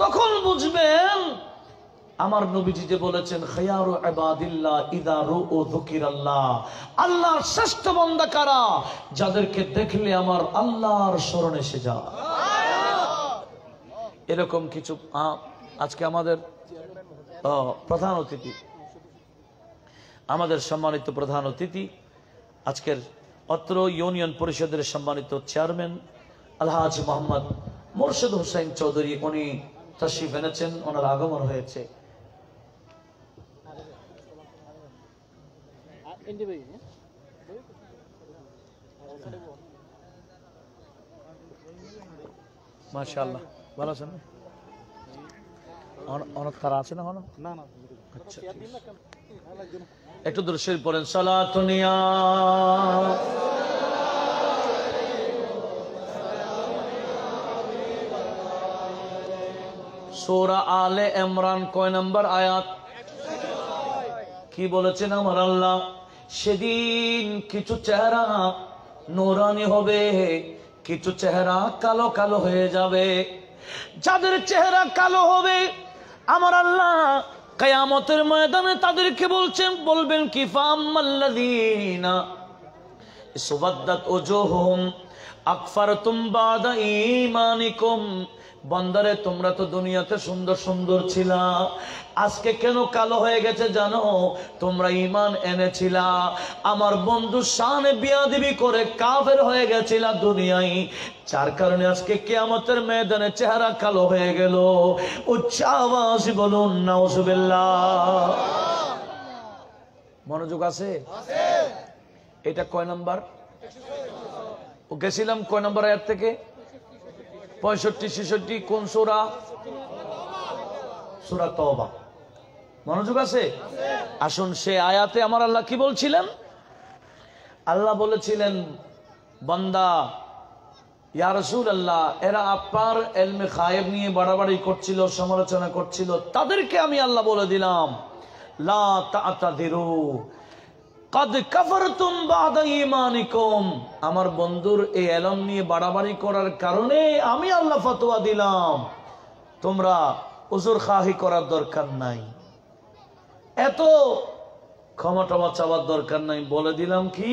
তখন বুঝবেন আমার নবীজি যে বলেছেন খিয়ারু ইবাদিল্লাহ ইদা রুউ যুকিরাল্লাহ, আল্লাহর শ্রেষ্ঠ বান্দা কারা? যাদেরকে দেখলে আমার আল্লাহর স্মরণ এসে যায়। এরকম কিছু আজকে আমাদের প্রধান অতিথি, আমাদের সম্মানিত প্রধান অতিথি, আজকের অত্র ইউনিয়ন পরিষদের সম্মানিত চেয়ারম্যান আলহাজ মোহাম্মদ মোর্শেদ হোসেন চৌধুরী, উনি তাশরিফ এনেছেন, ওনার আগমন হয়েছে। মাশাআল্লাহ, ভালো আছেন? অনেক তারা আছে না? আচ্ছা, একটু দূর শরীফ পড়েন, সালাতুনিয়া সূরা আলে ইমরান কয় নম্বর আয়াত? কি বলেছেন আমার আল্লাহ? সেদিন কিছু চেহারা নূরানি হবে, কিছু চেহারা কালো কালো হয়ে যাবে। যাদের চেহারা কালো হবে আমার আল্লাহ কিয়ামতের ময়দানে তাদেরকে বলবেন কি ফাম্মাল্লাযীনা সুবাদদাত ওজুহুম আকফারতুম বাদা ঈমানিকুম, বান্দারে তোমরা তো দুনিয়াতে সুন্দর সুন্দর ছিলা, আজকে কেন কালো হয়ে গেছে জানো? তোমরা ঈমান এনেছিলা, আমার বন্ধু শানে বিয়াদবি করে কাফের হয়ে গেছিলা দুনিয়ায়, যার কারণে আজকে কিয়ামতের ময়দানে চেহারা কালো হয়ে গেল। উচ্চ আওয়াজ বলুন নাউজুবিল্লাহ। মনোযোগ আছে? এটা কয় নাম্বার? ও গেছিলাম কয় নাম্বার আয়াত থেকে? 65-66 কোন সূরা? সূরা তওবা। মনোযোগ আছে? আসুন সে আয়াতে আমার আল্লাহ কি বলছিলেন? আল্লাহ বলেছিলেন বান্দা ইয়া রাসূলুল্লাহ, এরা আপনার ইলমে গায়েব নিয়ে বাড়াবাড়ি করছিল, সমালোচনা করছিল, তাদেরকে আমি আল্লাহ বলে দিলাম লা তা'তাযিরু কাদ কাফারতুম বাদা ঈমানিকুম, আমার বন্ধুর এই ইলম নিয়ে বাড়াবাড়ি করার কারণে আমি আল্লাহ ফতোয়া দিলাম, তোমরা উযর খাহি করার দরকার নাই, এত ক্ষমা টমা চাওয়ার দরকার নাই, বলে দিলাম কি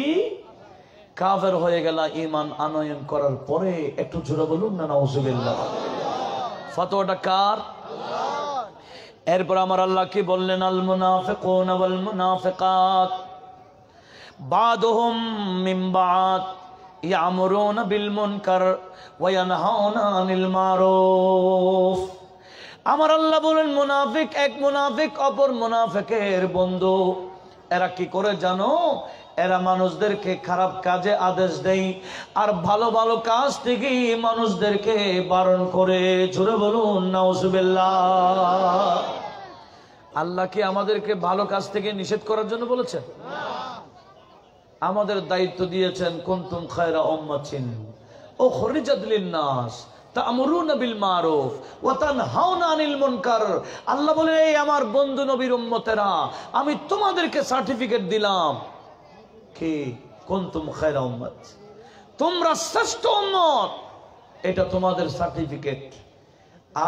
কাফের হয়ে গেল ঈমান আনয়ন করার পরে। একটু জোরে বলুন না নাউজুবিল্লাহ। ফতোয়াটা কার? আল্লাহ। এরপর আমার আল্লাহ কি বললেন? আল মুনাফিকুনা ওয়াল মুনাফিকাত বাদুহুম মিন বাদ ইয়ামুরুনা বিল মুনকার ওয়া ইয়ানহাউনা আনিল মারুফ। আমার আল্লাহ বলেন মুনাফিক এক মুনাফিক অপর মুনাফিকের বন্ধু। এরা কি করে জানো? এরা মানুষদেরকে খারাপ কাজে আদেশ দেয় আর ভালো ভালো কাজ থেকে মানুষদেরকে বারণ করে। জোরে বলুন নাউজুবিল্লাহ। আল্লাহ কি আমাদেরকে ভালো কাজ থেকে নিষেধ করার জন্য বলেছেন? আমাদের দায়িত্ব দিয়েছেন কুনতুম খায়রা উম্মাতিন উখরিজাত লিন-নাস তা'মুরুনা বিল মারুফ ওয়া তানহাউনা আনিল মুনকার। আল্লাহ বলে এই আমার বন্ধু নবীর উম্মতেরা, আমি তোমাদেরকে সার্টিফিকেট দিলাম কি কুনতুম খায়রা উম্মাত, তোমরা শ্রেষ্ঠ উম্মত, এটা তোমাদের সার্টিফিকেট।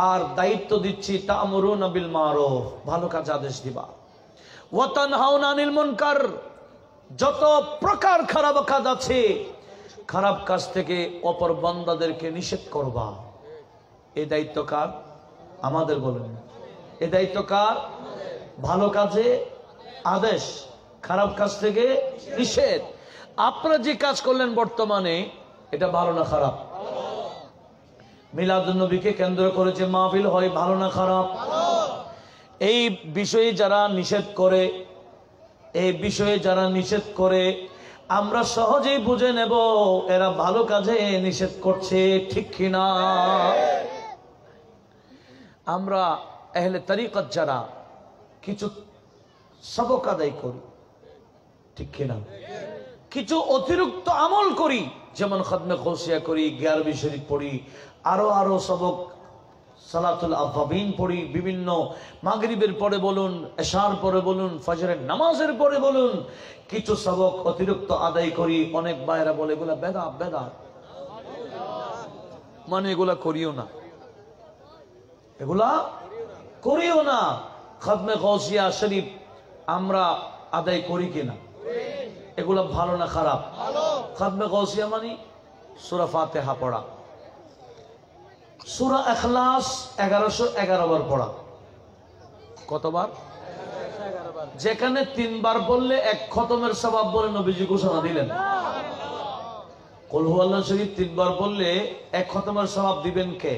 আর দায়িত্ব দিচ্ছি তা'মুরুনা বিল মারুফ, ভালো কাজ আদেশ দিবা, ওয়া তানহাউনা আনিল মুনকার, যত প্রকার খারাপ কাজ আছে খারাপ কাজ থেকে অপর বান্দাদেরকে নিষেধ করবা। এই দায়িত্ব কার? আমাদের। বলেন এই দায়িত্ব কার? ভালো কাজে আদেশ, খারাপ কাজ থেকে নিষেধ। আপনারা যে কাজ করলেন বর্তমানে এটা ভালো না খারাপ? মিলাদুন্নবীকে কেন্দ্র করে যে মাহফিল হয় ভালো না খারাপ? এই বিষয়ে যারা নিষেধ করে, এই বিষয়ে যারা নিষেধ করে আমরা সহজেই বুঝে নেব এরা ভালো কাজে নিষেধ করছে, ঠিক কিনা? আমরা আহলে তরিকত যারা কিছু সবক আদায় করি, ঠিক কিনা? কিছু অতিরিক্ত আমল করি, যেমন খতমে গৌসিয়া করি, গিয়ারবি শরীফ পড়ি, আরো সবক সালাতুল আওয়াবিন পড়ি, বিভিন্ন মাগরিবের পরে বলুন, এশার পরে বলুন, ফজরের নামাজের পরে বলুন, কিছু সবক অতিরিক্ত আদায় করি। অনেক ভাইরা বলে এগুলা বেদাত বেদাত, মানে এগুলা করিও না, এগুলা করিও না। খতমে গৌসিয়া শরীফ আমরা আদায় করি কিনা? এগুলা ভালো না খারাপ? খতমে গৌসিয়া মানে সূরা ফাতিহা পড়া, সূরা ইখলাস 1111 বার পড়া। কতবার? যেখানে 3 বার বললে 1 খতমের সওয়াব বলে নবীজি ঘোষণা দিলেন। কুল হুয়াল্লাহু শরীফ 3 বার বললে 1 খতমের সওয়াব দিবেন কে?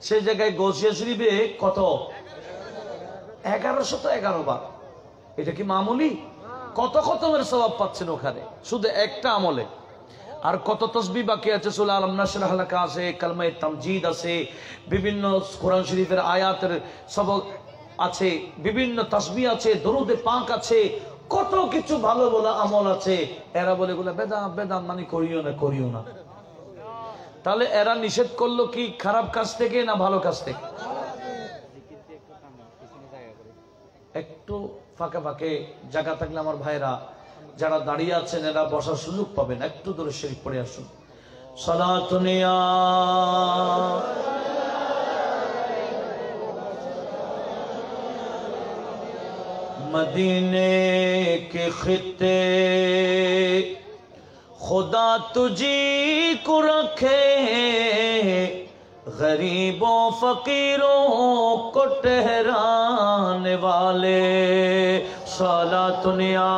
সেই জায়গায় গৌসিয়া শরীফে কত? 1111 বার। এটা কি মামুলি? কত খতমের সওয়াব পাচ্ছেন ওখানে শুধু একটা আমলে। আর কত তাসবিহ বাকি আছে, সূরা আলম নাশরাহ লাকা আছে, কালমায়ে তামজিদ আছে, বিভিন্ন কোরআন শরীফের আয়াতের সবক আছে, বিভিন্ন তাসবিহ আছে, দরুদে পাক আছে, কত কিছু ভালো ভালো আমল আছে। এরা বলে এগুলো বেদাত বেদাত, মানে করিও না করিও না। তাহলে এরা নিষেধ করলো কি খারাপ কাজ থেকে না ভালো কাজ থেকে? একটু ফাঁকে ফাঁকে জায়গা থাকলে আমার ভাইরা যারা দাঁড়িয়ে আছেন এরা বসার সুযোগ পাবেন। একটু দূরে শরীফ পড়ে আসুন। সালাতুন ইয়া मदीने के खित्ते खुदा तुझी को रखे, गरीबों फकीरों को ठहराने वाले। सलातुन या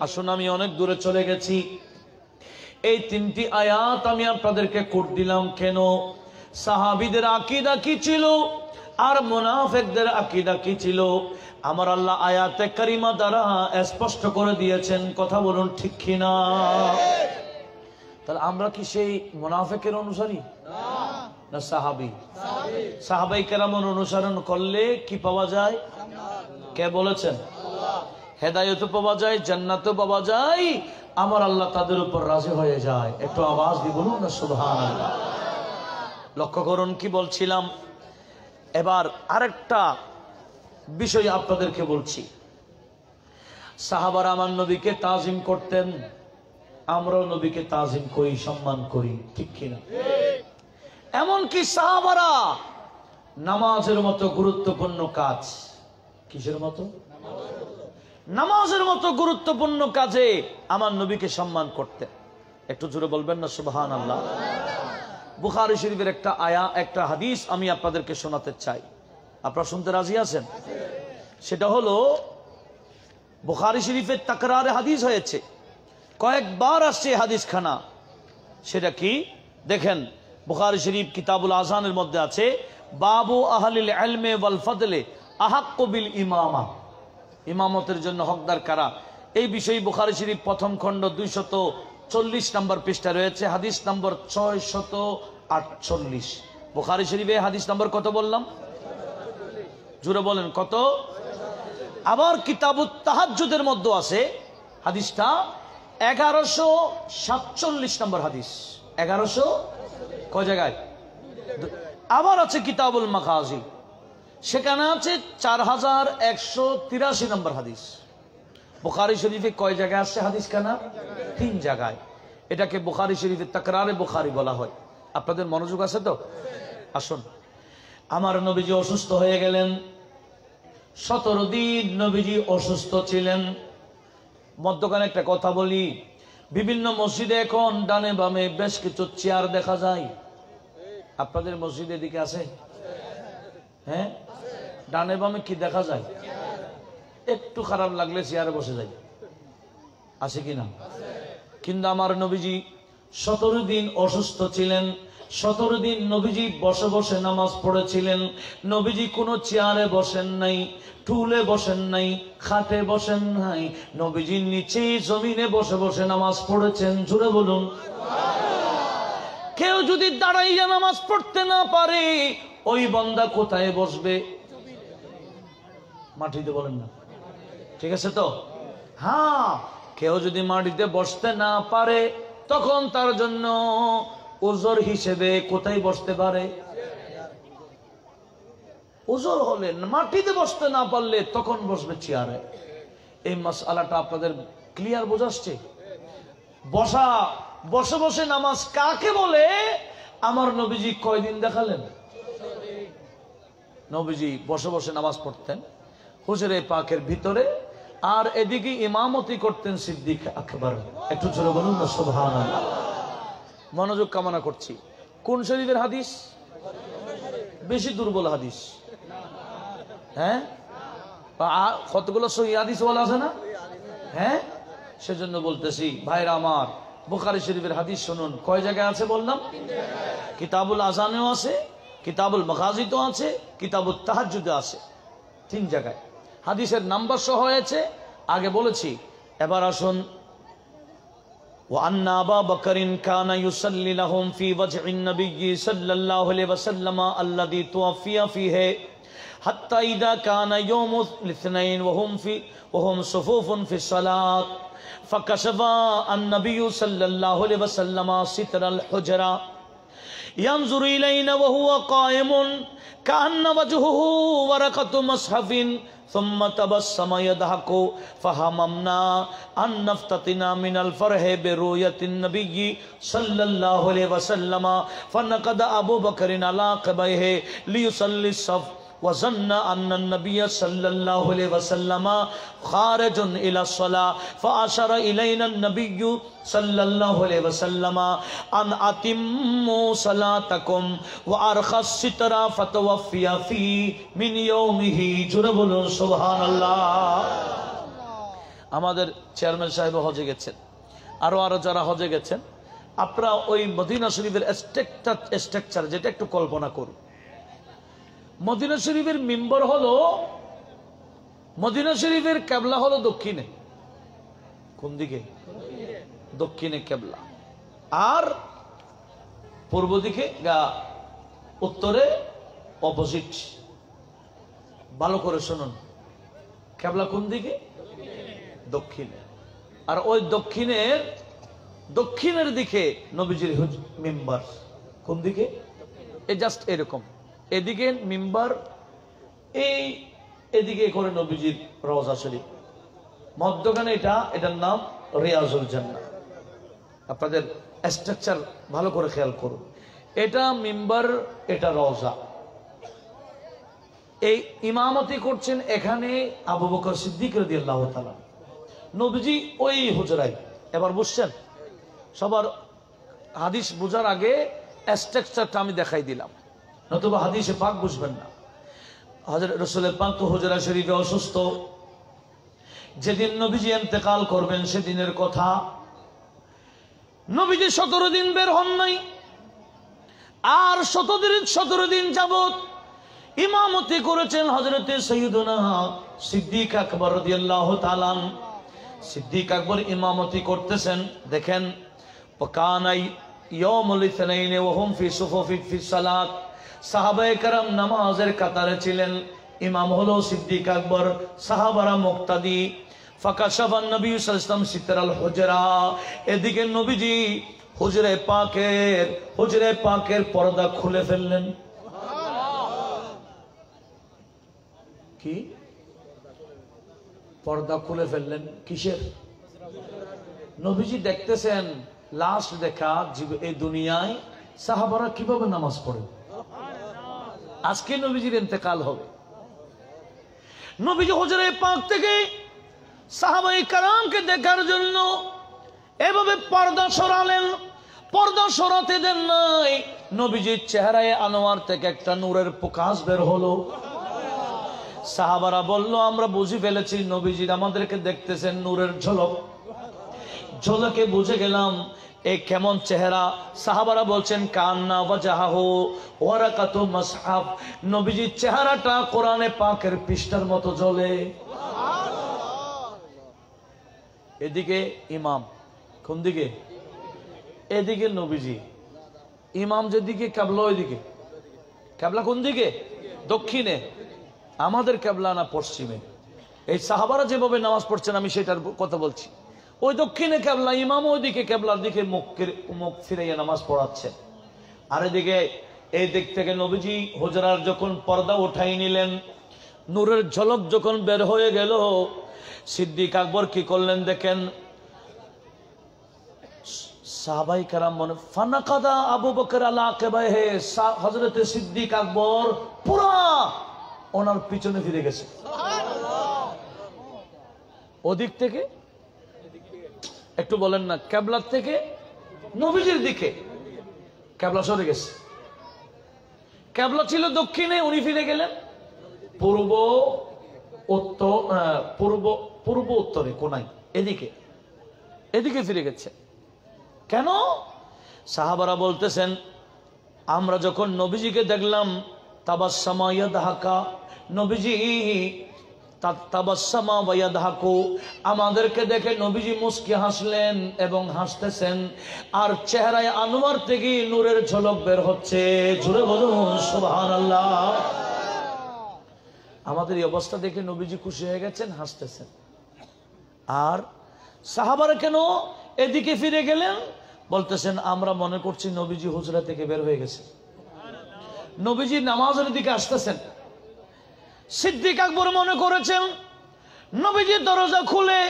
আসুন, আমি অনেক দূরে চলে গেছি। এই 3টি আয়াত আমি আপনাদেরকে কোট দিলাম কেন? সাহাবীদের আকীদা কি ছিল আর মুনাফিকদের আকীদা কি ছিল আমার আল্লাহ আয়াতে কারিমা দ্বারা স্পষ্ট করে দিয়েছেন। কথা বলুন ঠিক কিনা? তাহলে আমরা কি সেই মুনাফিকের অনুসারী না সাহাবী? সাহাবায়ে কেরামের অনুসরণ করলে কি পাওয়া যায়? কে বলেছেন? হেদায়েতও পাওয়া যায়, জান্নাতও পাওয়া যায়, আমার আল্লাহ তাদের উপর রাজি হয়ে যায়। একটু আওয়াজ দিয়ে বলুন না সুবহানাল্লাহ। লক্ষ্য করুন কি বলছিলাম। এবার আরেকটা বিষয় আপনাদেরকে বলছি। সাহাবারা আমার নবীকে তাজিম করতেন, আমরাও নবীকে তাজিম করি, সম্মান করি, ঠিক কিনা? এমনকি সাহাবারা নামাজের মতো গুরুত্বপূর্ণ কাজ, কিসের মতো? নামাজের মতো গুরুত্বপূর্ণ কাজে আমার নবীকে সম্মান করতে। একটু জোরে বলবেন না সুবহানাল্লাহ। বুখারী শরীফের একটা হাদিস আমি আপনাদেরকে শোনাতে চাই। আপনারা শুনতে রাজি আছেন? সেটা হলো বুখারী শরীফের তাকরারে হাদিস হয়েছে, কয়েকবার আসছে হাদিস খানা। সেটা কি দেখেন, বুখারী শরীফ কিতাবুল আযানের মধ্যে আছে, বাবু আহলিল ইলমি ওয়াল ফদলে আহাক্কু বিল ইমামা। ইমামতের জন্য হকদার কারা, এই বিষয়ে বুখারী শরীফ প্রথম খণ্ড 240 নম্বর পৃষ্ঠা রয়েছে, হাদিস নম্বর 648। বুখারী শরীফে হাদিস নম্বর কত বললাম? জোরে বলেন কত? আবার কিতাবুত তাহাজ্জুদের মধ্যে আছে হাদিসটা 1147 নম্বর হাদিস। 1100 কয় জায়গায়? আবার আছে কিতাবুল মাগাজি, সেখানে আছে 4183 নম্বর হাদিস। বুখারী শরীফে কয় জায়গায় আসছে হাদিস খানা? 3 জায়গায়। এটাকে বুখারী শরীফের তাকরারে বুখারী বলা হয়। আপনাদের মনোযোগ আছে তো? আসুন, আমার নবীজি অসুস্থ হয়ে গেলেন। 17 দিন নবীজি অসুস্থ ছিলেন। মধ্যখানে একটা কথা বলি, বিভিন্ন মসজিদে এখন ডানে বামে বেশ কিছু চেয়ার দেখা যায়। আপনাদের মসজিদের দিকে আছে? হ্যাঁ, ডানে বামে কি দেখা যায়? একটু খারাপ লাগলে চেয়ারে বসে যাই, আছে কিনা? কিন্তু আমার নবীজি 17 দিন অসুস্থ ছিলেন। 17 দিন নবীজি বসে বসে নামাজ পড়েছিলেন। নবীজি কোনো চেয়ারে বসেন নাই, টুলে বসেন নাই, খাটে বসেন নাই। নবীজি নিচে জমিনে বসে বসে নামাজ পড়েছেন। জোরে বলুন। কেউ যদি দাঁড়াইয়া নামাজ পড়তে না পারে, ওই বান্দা কোথায় বসবে? মাটিতে বলেন না, ঠিক আছে তো? হ্যাঁ, কেউ যদি মাটিতে বসতে না পারে, তখন তার জন্য ওজর হিসেবে কোথায় বসতে পারে? ওজর হলে মাটিতে বসতে না পারলে তখন বসবে চেয়ারে। এই মাসআলাটা আপনাদের ক্লিয়ার বোঝাচ্ছে? বসা, বসে বসে নামাজ কাকে বলে আমার নবীজি কয়দিন দেখালেন? নবীজি বসে বসে নামাজ পড়তেন হুজুরে পাকের ভিতরে, আর এদিকে ইমামতি করতেন সিদ্দিক আকবর। একটু জোরে বলুন না সুবহানাল্লাহ। মনোযোগ কামনা করছি। কোন শরীফের হাদিস? বেশি দুর্বল হাদিস। হ্যাঁ, কতগুলো সহিহ হাদিস বলা আছে না? হ্যাঁ, সেজন্য বলতেছি ভাইরা আমার, বুখারী শরীফের হাদিস শুনুন। কয় জায়গায় আছে বললাম? কিতাবুল আযানেও আছে, কিতাবুল মাগাজিতেও আছে, কিতাবুত তাহাজ্জুদে আছে। 3 জায়গায় হাদিসের নাম্বার সহ হয়েছে, আগে বলেছি। এবার আসুন। وأن أبا بكر كان يصلي لهم في وجه النبي صلى الله عليه وسلم الذي توفي فيه حتى إذا كان يوم الاثنين وهم صفوف في الصلاة فكشف النبي صلى الله عليه وسلم ستر الحجرة ينظر إلينا وهو قائم كأن وجهه ورقة مصحف ثم تبسم يضحك فهممنا أن نفتتنا من الفرح برؤية النبي صلى الله عليه وسلم فنقض أبو بكر على عقبيه ليصلي الصف وظن أن النبي صلى الله عليه وسلم خارج إلى الصلاة فأشار إلينا النبي صلى الله عليه وسلم أن أتموا صلاتكم وأرخى الستر فتوفي فيه من يومه جربل سبحان الله. আমাদের চেয়ারম্যান সাহেব হজে গেছেন, আরো যারা হজে গেছেন, আপনারা ওই মদিনা শরীফের স্ট্রাকচার যেটা একটু কল্পনা করুন। মদিনা শরীফের মিম্বর হলো, মদিনা শরীফের কেবলা হলো দক্ষিণে। কোন দিকে? দক্ষিণে কেবলা। আর পূর্ব দিকে উত্তরে অপোজিট। ভালো করে শুনুন, কেবলা কোন দিকে? দক্ষিণে। আর ওই দক্ষিণের দিকে নবীজির মিম্বর। কোন দিকে? এই জাস্ট এরকম, এদিকে মিম্বার, এদিকে করে নবীজির রওজা শরীফ। মধ্যখানে এটার নাম রিয়াজুল জান্নাহ। আপনাদের স্ট্রাকচার ভালো করে খেয়াল করুন। এটা মিম্বার, এটা রওজা। এই ইমামতি করছেন এখানে আবু বকর সিদ্দিক রাদিয়াল্লাহু তাআলা। নবীজি ওই হুজরায়। এবার বুঝছেন? সবার হাদিস বোঝার আগে স্ট্রাকচারটা আমি দেখাই দিলাম, নতুবা হাদিসে পাক বুঝবেন না। হযরত রাসূলের পাক তো হুজরা শরীফে অসুস্থ। যেদিন নবীজি ইন্তেকাল করবেন সেদিনের কথা। নবীজি 17 দিন বের হন নাই, আর 17 দিন যাবত ইমামতি করেছেন হযরতে সাইয়্যিদুনা সিদ্দিক আকবর রাদিয়াল্লাহু তাআলা। সিদ্দিক আকবর ইমামতি করতেছেন। দেখেন, ওয়াকানাই ইয়াউমুল ইসনাইন ওয়া হুম ফি সুফুফি ফি সালাত। সাহাবায়ে কেরাম নামাজের কাতারে ছিলেন, ইমাম হলো সিদ্দিক আকবর, সাহাবারা মুক্তাদি। ফাকাশাফান নবী সাল্লাল্লাহু আলাইহি ওয়াসাল্লাম সিতরাল হুজরা। এদিকে নবীজি হুজরে পাকের পর্দা খুলে ফেললেন। কি পর্দা খুলে ফেললেন? কিসের? নবীজি দেখতেছেন, লাস্ট দেখা এই দুনিয়ায় সাহাবারা কিভাবে নামাজ পড়ে। আজকে নবীজির ইন্তেকাল হবে। নবীজি হুজরে পাক থেকে সাহাবায়ে কেরামকে দেখার জন্য এভাবে পর্দা সরালেন। পর্দা সরাতে দেন নাই, নবীজির চেহারায় আনোয়ার থেকে একটা নূরের প্রকাশ বের হলো। সাহাবারা বলল, আমরা বুঝে ফেলেছি নবীজি আমাদেরকে দেখতেছেন নূরের ঝলক, ঝলকে বুঝে গেলাম এ কেমন চেহারা। সাহাবারা বলছেন কান্না ওয়াজাহু ওয়ারাকাতু মাসহাফ, নবীজির চেহারাটা কোরআনে পাকের পৃষ্ঠার মতো জ্বলে। এদিকে ইমাম, কোন দিকে? এদিকে নবীজি। ইমাম যেদিকে কাবলা ওইদিকে। কাবলা কোন দিকে? দক্ষিণে। আমাদের কাবলা না পশ্চিমে। এই সাহাবারা যেভাবে নামাজ পড়ছেন আমি সেটার কথা বলছি। ওই দক্ষিণে কাবলা, ইমাম ওইদিকে কাবলার দিকে মুখ ফিরাইয়া নামাজ পড়াচ্ছেন। আর এদিকে এই দিক থেকে নবীজি হুজরার যখন পর্দা উঠাই নিলেন, নূরের ঝলক যখন বের হয়ে গেল, সিদ্দিক আকবর কি করলেন দেখেন। সাহাবাই কারাম মনে ফানাকাদা আবু বকর আলা আকিবাহে, হযরত সিদ্দিক আকবর পুরা ওনার পিছনে ফিরে গেছে। ওদিক থেকে একটু বলেন না, কিবলার থেকে নবীজির দিকে কিবলা সরে গেছে। কিবলা ছিল দক্ষিণে, উনি ফিরে গেলেন পূর্ব উত্তরে কোনায়, এদিকে ফিরে গেছে। কেন? সাহাবারা বলতেছেন আমরা যখন নবীজিকে দেখলাম তাবাসসামা ইয়াদহাকা, নবীজি তাবাসসামা ওয়া ইয়াদহাকু, আমাদেরকে দেখে নবীজি মুস্কি হাসলেন এবং হাসতেছেন, আর চেহারায় আনোয়ার থেকে নূরের ঝলক বের হচ্ছে। জোরে বলুন সুবহানাল্লাহ। আমাদের এই অবস্থা দেখে নবীজি খুশি হয়ে গেছেন, হাসতেছেন। আর সাহাবারা কেন এদিকে ফিরে গেলেন? বলতেছেন আমরা মনে করছি নবীজি হুজরা থেকে বের হয়ে গেছে, নবীজি নামাজের দিকে আসতেছেন। সিদ্দিক আকবর মনে করেছেন নবীজি দরজা খুলে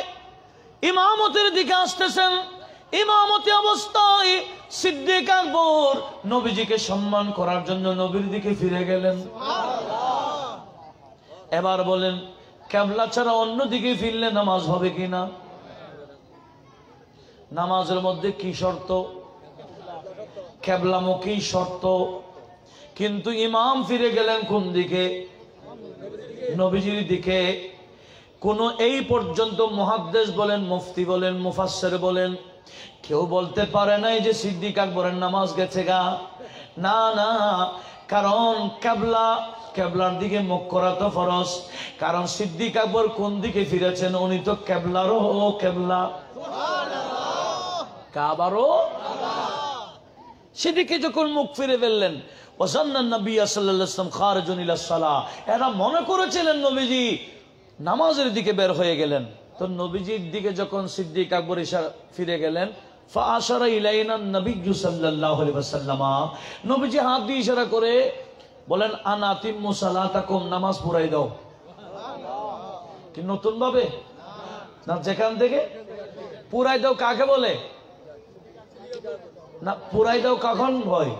ইমামতের দিকে আসতেছেন। ইমামতি অবস্থায় সিদ্দিক আকবর নবীজিকে সম্মান করার জন্য নবীর দিকে ফিরে গেলেন। এবার বলেন কিবলা ছাড়া অন্য দিকে ফিরলে নামাজ হবে কিনা? নামাজের মধ্যে কি শর্ত? কিবলামুখী শর্ত। কিন্তু ইমাম ফিরে গেলেন কোন দিকে? নবীজির দিকে। কোন এই পর্যন্ত মুহাদ্দিস বলেন, মুফতি বলেন, মুফাসসির বলেন, কেউ বলতে পারে নাই যে সিদ্দিক আকবরের নামাজ গেছে গা। না না, কারণ কিবলার দিকে মুখ করা তো ফরজ। কারণ সিদ্দিক আকবর কোন দিকে ফিরেছেন? উনি তো কিবলারও কিবলা, কাবারও। সেদিকে যখন মুখ ফিরে ফেললেন, ওয়াসান্নান নবী সাল্লাল্লাহু আলাইহি ওয়াসাল্লাম খারিজুন ইলা সালাহ, এরা মনে করেছিলেন নবীজি নামাজের দিকে বের হয়ে গেলেন। তো নবীজির দিকে যখন সিদ্দিক আকবর ফিরে গেলেন, ফাআশারা ইলাইনা নবী সাল্লাল্লাহু আলাইহি ওয়াসাল্লাম, নবীজি হাত দিয়ে ইশারা করে বলেন আন আতিম্মু সালাতাকুম, নামাজ পুরাই দাও। কি নতুন ভাবে না? যেখান থেকে পুরাই দাও কাকে বলে? না, পুরাই দাও কখন হয়?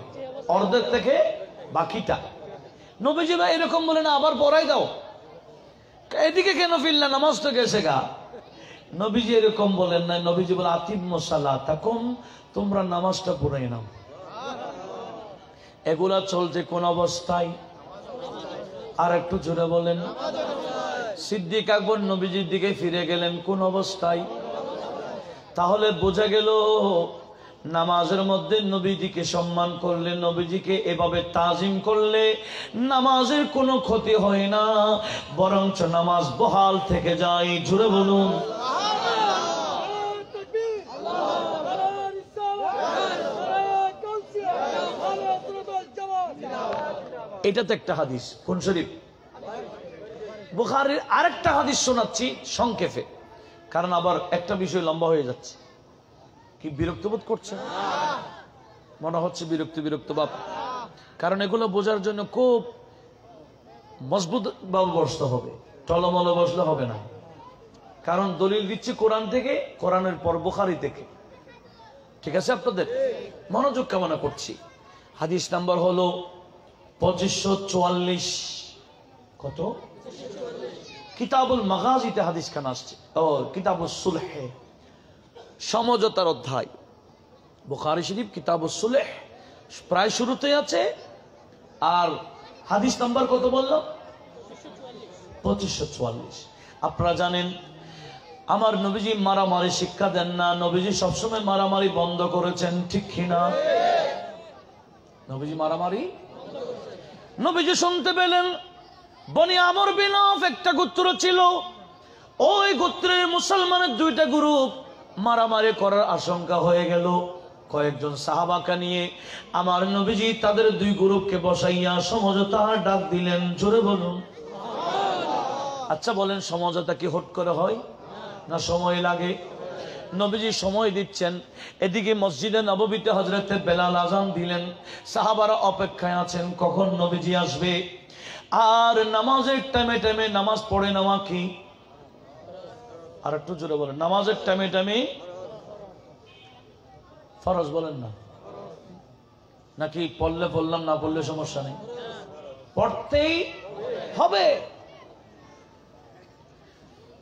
অর্ধেক থেকে বাকিটা। নবীজি ভাই এরকম বলে না, আবার পড়াই দাও। এদিকে কেন ফিরলে? নামাজ তো গেছে গা। নবীজি এরকম বলেন না, নবীজি বলে আতিম্মু সালাতাকুম, তোমরা নামাজটা পুরাই নাও। এগুলা চলছে কোন অবস্থায়? আর একটু জোরে বলেন। সিদ্দিক আকবর নবীজির দিকে ফিরে গেলেন কোন অবস্থায়? তাহলে বোঝা গেল নামাজের মধ্যে নবীজিকে সম্মান করলে, নবীজিকে এভাবে তাজিম করলে নামাজের কোনো ক্ষতি হয় না, বরঞ্চ নামাজ বহাল থেকে যায়। জুড়ে বলুন। এটা তো একটা হাদিস। কোন শরীফ? বুখারীর আরেকটা হাদিস শোনাচ্ছি সংক্ষেপে, কারণ আবার একটা বিষয় লম্বা হয়ে যাচ্ছে। কি বিরক্ত বোধ করছে? মনে হচ্ছে বিরক্ত ভাব। কারণ এগুলো বোঝার জন্য খুব মজবুত ভাবে বসতে হবে, টলমল বসলে হবে না। কারণ দলিল দিচ্ছি কোরআন থেকে, কোরআনের পর বুখারী থেকে। ঠিক আছে? আপনাদের মনোযোগ কামনা করছি। হাদিস নাম্বার হলো 2544। কত? কিতাবুল মাগাজিতে হাদিস খান আসছে, ও কিতাবুস সুলহে, সমঝোতার অধ্যায়। বুখারী শরীফ কিতাবুস সুলহ প্রায় শুরুতে আছে। আর হাদিস নাম্বার কত বললাম? 2544। আপনারা জানেন আমার নবীজি মারামারি শিক্ষা দেন না, নবীজি সবসময় মারামারি বন্ধ করেছেন, ঠিক কিনা? নবীজি মারামারি, নবীজি শুনতে পেলেন বনি আমর বিন আওফ একটা গোত্র ছিল, ওই গোত্রের মুসলমানের দুইটা গ্রুপ মারামারি করার আশঙ্কা হয়ে গেল। কয়েকজন সাহাবাকে নিয়ে আমার নবীজি তাদের দুই গ্রুপকে বসাইয়া সমঝোতার ডাক দিলেন। জোরে বলুন। আচ্ছা বলেন, সমঝোতা কি হুট করে হয় না সময় লাগে? নবীজি সময় দিচ্ছেন। এদিকে মসজিদে নববীতে হযরতে বেলাল আযান দিলেন, সাহাবারা অপেক্ষায় আছেন কখন নবীজি আসবে। আর নামাজের টাইমে টাইমে নামাজ পড়ে নেওয়া কি? আর একটু জোরে বলেন, নামাজের টাইমে টাইমে ফরজ বলেন না, নাকি পড়লে পড়লাম, না পড়লে সমস্যা নেই? পড়তেই হবে।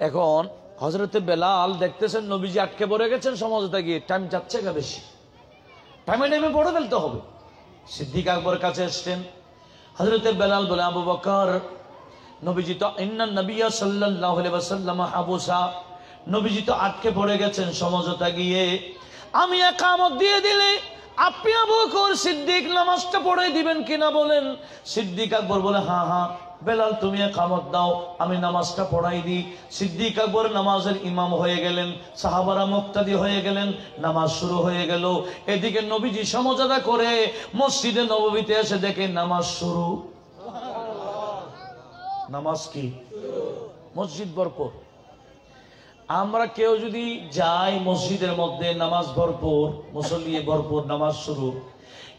এখন হযরতে বেলাল দেখতেছেন নবীজি আটকে পড়ে গেছেন সমঝোতা গিয়ে, টাইম যাচ্ছে গা বেশি, টাইমে টাইমে পড়ে ফেলতে হবে। সিদ্দিক আকবরের কাছে এসছেন। হযরতে বেলাল বলে, আবু বকর, নবীজি তো ইন্নান নবিয়্যা সাল্লাল্লাহু আলাইহি ওয়াসাল্লাম হাবুসা, নবীজি তো আটকে পড়ে গেছেন সমঝোতা গিয়ে, আমি ইকামত দিয়ে দিলে আপনি আবু বকর সিদ্দিক নামাজটা পড়ে দিবেন কিনা বলেন? সিদ্দিক আকবর বলে, হ্যাঁ হ্যাঁ বেলাল তুমি ইকামত দাও, আমি নামাজটা পড়াই দিই। সিদ্দিক আকবর নামাজের ইমাম হয়ে গেলেন, সাহাবারা মুক্তাদি হয়ে গেলেন, নামাজ শুরু হয়ে গেল। এদিকে নবীজি সমঝোতা করে মসজিদে নববীতে এসে দেখে নামাজ শুরু। নামাজ কি? মসজিদ ভরপুর। আমরা কেউ যদি যাই মসজিদের মধ্যে, নামাজ ভরপুর, মুসল্লি ভরপুর, নামাজ শুরু,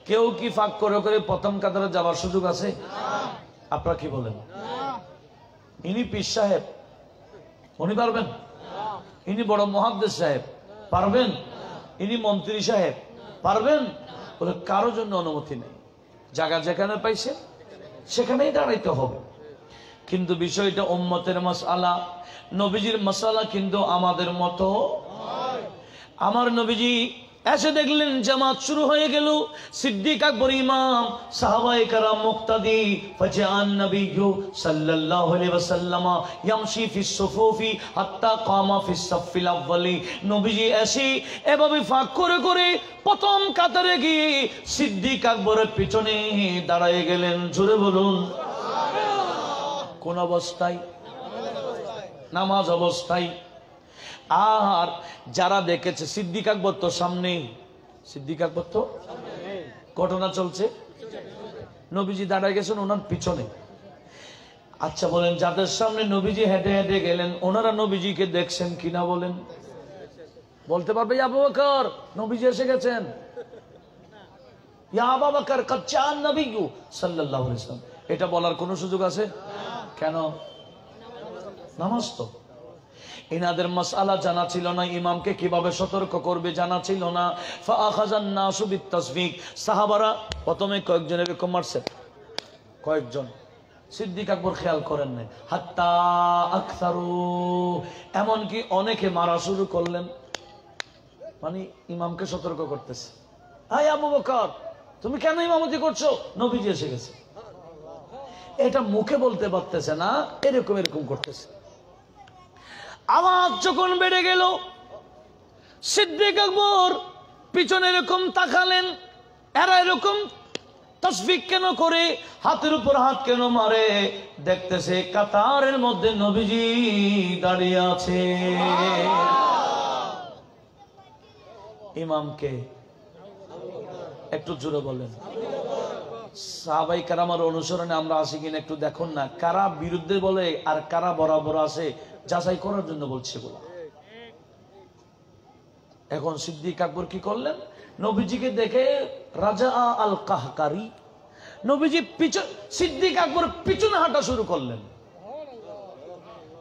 কেউ কি ফাঁক করে করে প্রথম কাতারে যাওয়ার সুযোগ আছে? আপনারা কি বলেন? ইনি পীর সাহেব, উনি পারবেন? ইনি বড় মুহাদ্দিস সাহেব, পারবেন? ইনি মন্ত্রী সাহেব, পারবেন? বলে কারোর জন্য অনুমতি নেই। জায়গা যেখানে পাইছে সেখানেই দাঁড়াইতে হবে। কিন্তু বিষয়টা উম্মতের মাসআলা, নবীজির মাসআলা কিন্তু আমাদের মতো। আমার নবীজি এসে দেখলেন জামাত শুরু হয়ে গেল, সিদ্দিক আকবর ইমাম, সাহাবায়ে কেরাম মুক্তাদি, ফাজাআন নবিয়্যু সাল্লাল্লাহু আলাইহি ওয়াসাল্লাম ইয়ামশি ফিস সুফুফি হাত্তা কামা ফিস সাফিল আউয়ালি। নবীজি এসে এভাবে ফাঁক করে করে প্রথম কাতারে গিয়ে সিদ্দিক আকবরের পিছনে দাঁড়ায় গেলেন। জোরে বলুন। কোন অবস্থায়? নামাজ অবস্থায়। আর যারা দেখেছে সিদ্দিক আকবর তো সামনে, সিদ্দিক আকবর তো ঘটনা চলছে, নবীজি দাঁড়ায় গেছেন ওনার পিছনে। আচ্ছা বলেন, যাদের সামনে নবীজি হেঁটে হেঁটে গেলেন ওনারা নবীজিকে দেখছেন কিনা বলেন? বলতে পারবে আবু বকর নবীজি এসে গেছেন? ইয়া আবু বকর কদ জাআন নবিয়্যু সাল্লাল্লাহু আলাইহি ওয়াসাল্লাম, এটা বলার কোনো সুযোগ আছে? কেন? নামাজ তো। ইনাদের মাসআলা জানা ছিল না, ইমামকে কিভাবে সতর্ক করবে জানা ছিল না। ফাআখাযান নাসু বিতাসফিক, সাহাবারা প্রথমে কয়েকজন এরকম মারছে, কয়েকজন। সিদ্দিক আকবর খেয়াল করেন নাই, হাত্তা আকসারু, এমনকি অনেকে মারা শুরু করলেন। মানে ইমামকে সতর্ক করতেছে, হাই আবু বকর তুমি কেন ইমামতি করছো, নবীজি এসে গেছে। এটা মুখে বলতে পারতেছে না, এরকম এরকম করতেছে। আওয়াজ যখন বেড়ে গেল, সিদ্দিক আকবর পিছনে এরকম তাকালেন, এরা এরকম তাসফিক কেন করে, হাতের উপর হাত কেন মারে, দেখতেছে কাতারের মধ্যে নবীজি দাঁড়িয়ে আছে। ইমামকে একটু জোরে বলেন। সাহাবায়ে কেরামের অনুসরণে আমরা আসি কিনা একটু দেখুন না, কারা বিরুদ্ধে বলে আর কারা বরাবর আছে যাচাই করার জন্য বলছে বলা। এখন সিদ্দিক আকবর কি করলেন, নবীজিকে দেখে রাজা আল কাহকারি, নবীজি সিদ্দিক আকবর পিছনে হাঁটা শুরু করলেন।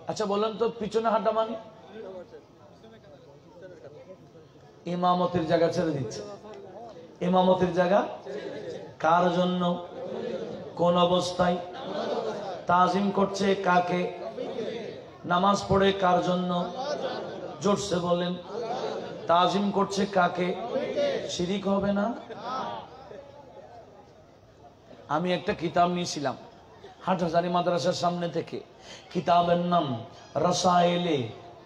আচ্ছা বলেন তো পিছনে হাঁটা মানে? ইমামতির জায়গা ছেড়ে দিচ্ছে। ইমামতির জায়গা কার জন্য? কোন অবস্থায়? তাজিম করছে কাকে? নামাজ পড়ে কার জন্য? জোরসে বলেন। তাজিম করছে কাকে? শিরিক হবে না? আমি একটা কিতাব নিয়েছিলাম হাটহাজারী মাদ্রাসার সামনে থেকে, কিতাবের নাম রসায়েলে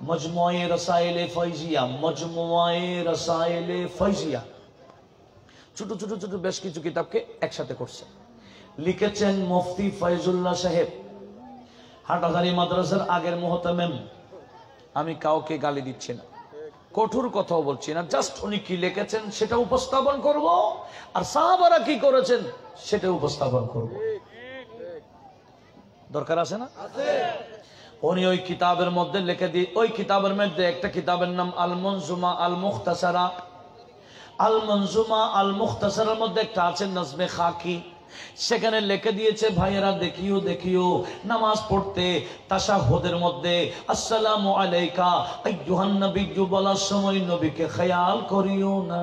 মজমুয়ে রসায়েলে ফয়জিয়া, মজমুয়ে রসায়েলে ফয়জিয়া। ছোট ছোট ছোট বেশ কিছু কিতাবকে একসাথে করছে, লিখেছেন মুফতি ফয়জুল্লাহ সাহেব, হাটহাজারী মাদ্রাসার আগের মুহতামিম। আমি কাউকে গালি দিচ্ছি না, কঠোর কথাও বলছি না, জাস্ট উনি কি লিখেছেন সেটা উপস্থাপন করব, আর সাহাবারা কি করেছেন সেটা উপস্থাপন করব। দরকার আছে না? উনি ওই কিতাবের মধ্যে লিখে দিয়ে, ওই কিতাবের মধ্যে একটা কিতাবের নাম আল মনজুমা আল মুখতাসারা। আল মনজুমা আল মুখতাসারার মধ্যে একটা আছে নজমে খাকি, সেখানে লিখে দিয়েছে ভাইয়েরা দেখিও দেখিও নামাজ পড়তে তাশাহুদের মধ্যে আসসালামু আলাইকা আইয়ুহান নবিয়্যু বলার সময় নবীকে খেয়াল করিও না,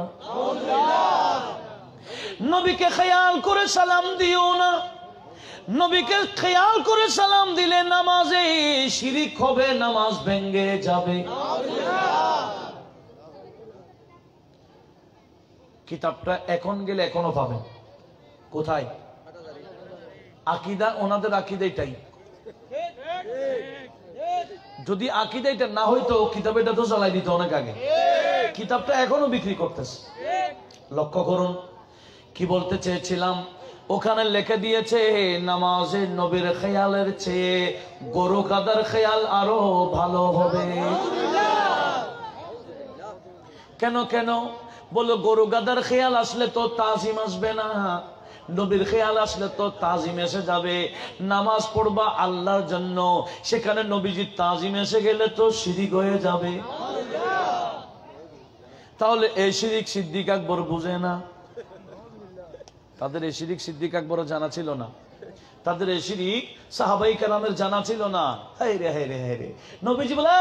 নবীকে খেয়াল করে সালাম দিও না। নবীকে খেয়াল করে সালাম দিলে নামাজে শিরিক হবে, নামাজ ভেঙে যাবে। কিতাবটা এখন গেলে এখনো পাবেন। কোথায়? আকীদা, ওনাদের আকীদা এটাই। যদি আকীদা এটা না হইতো কিতাব এটা তো জ্বালাই দিত অনেক আগে। কিতাবটা এখনো বিক্রি করতেছে। লক্ষ্য করুন কি বলতে চেয়েছিলাম। ওখানে লিখে দিয়েছে নামাজে নবীর খেয়ালের চেয়ে গরু কাদার খেয়াল আরো ভালো হবে। কেন কেন বলো? গরু গাদার খেয়াল আসলে তো তাজিম আসবে না, নবীর খেয়াল আসলে তো তাজিম এসে যাবে। নামাজ পড়বা আল্লাহর জন্য, সেখানে নবীজির তাজিম এসে গেলে তো শিরিক হয়ে যাবে। তাহলে এই শিরিক সিদ্দিক আকবর বুঝে না, তাদের এই শিরিক সিদ্দিক আকবর জানা ছিল না, তাদের এই শিরিক সাহাবায়ে কেরামের জানা ছিল না। হায় রে হায় রে হায় রে। নবীজি বলে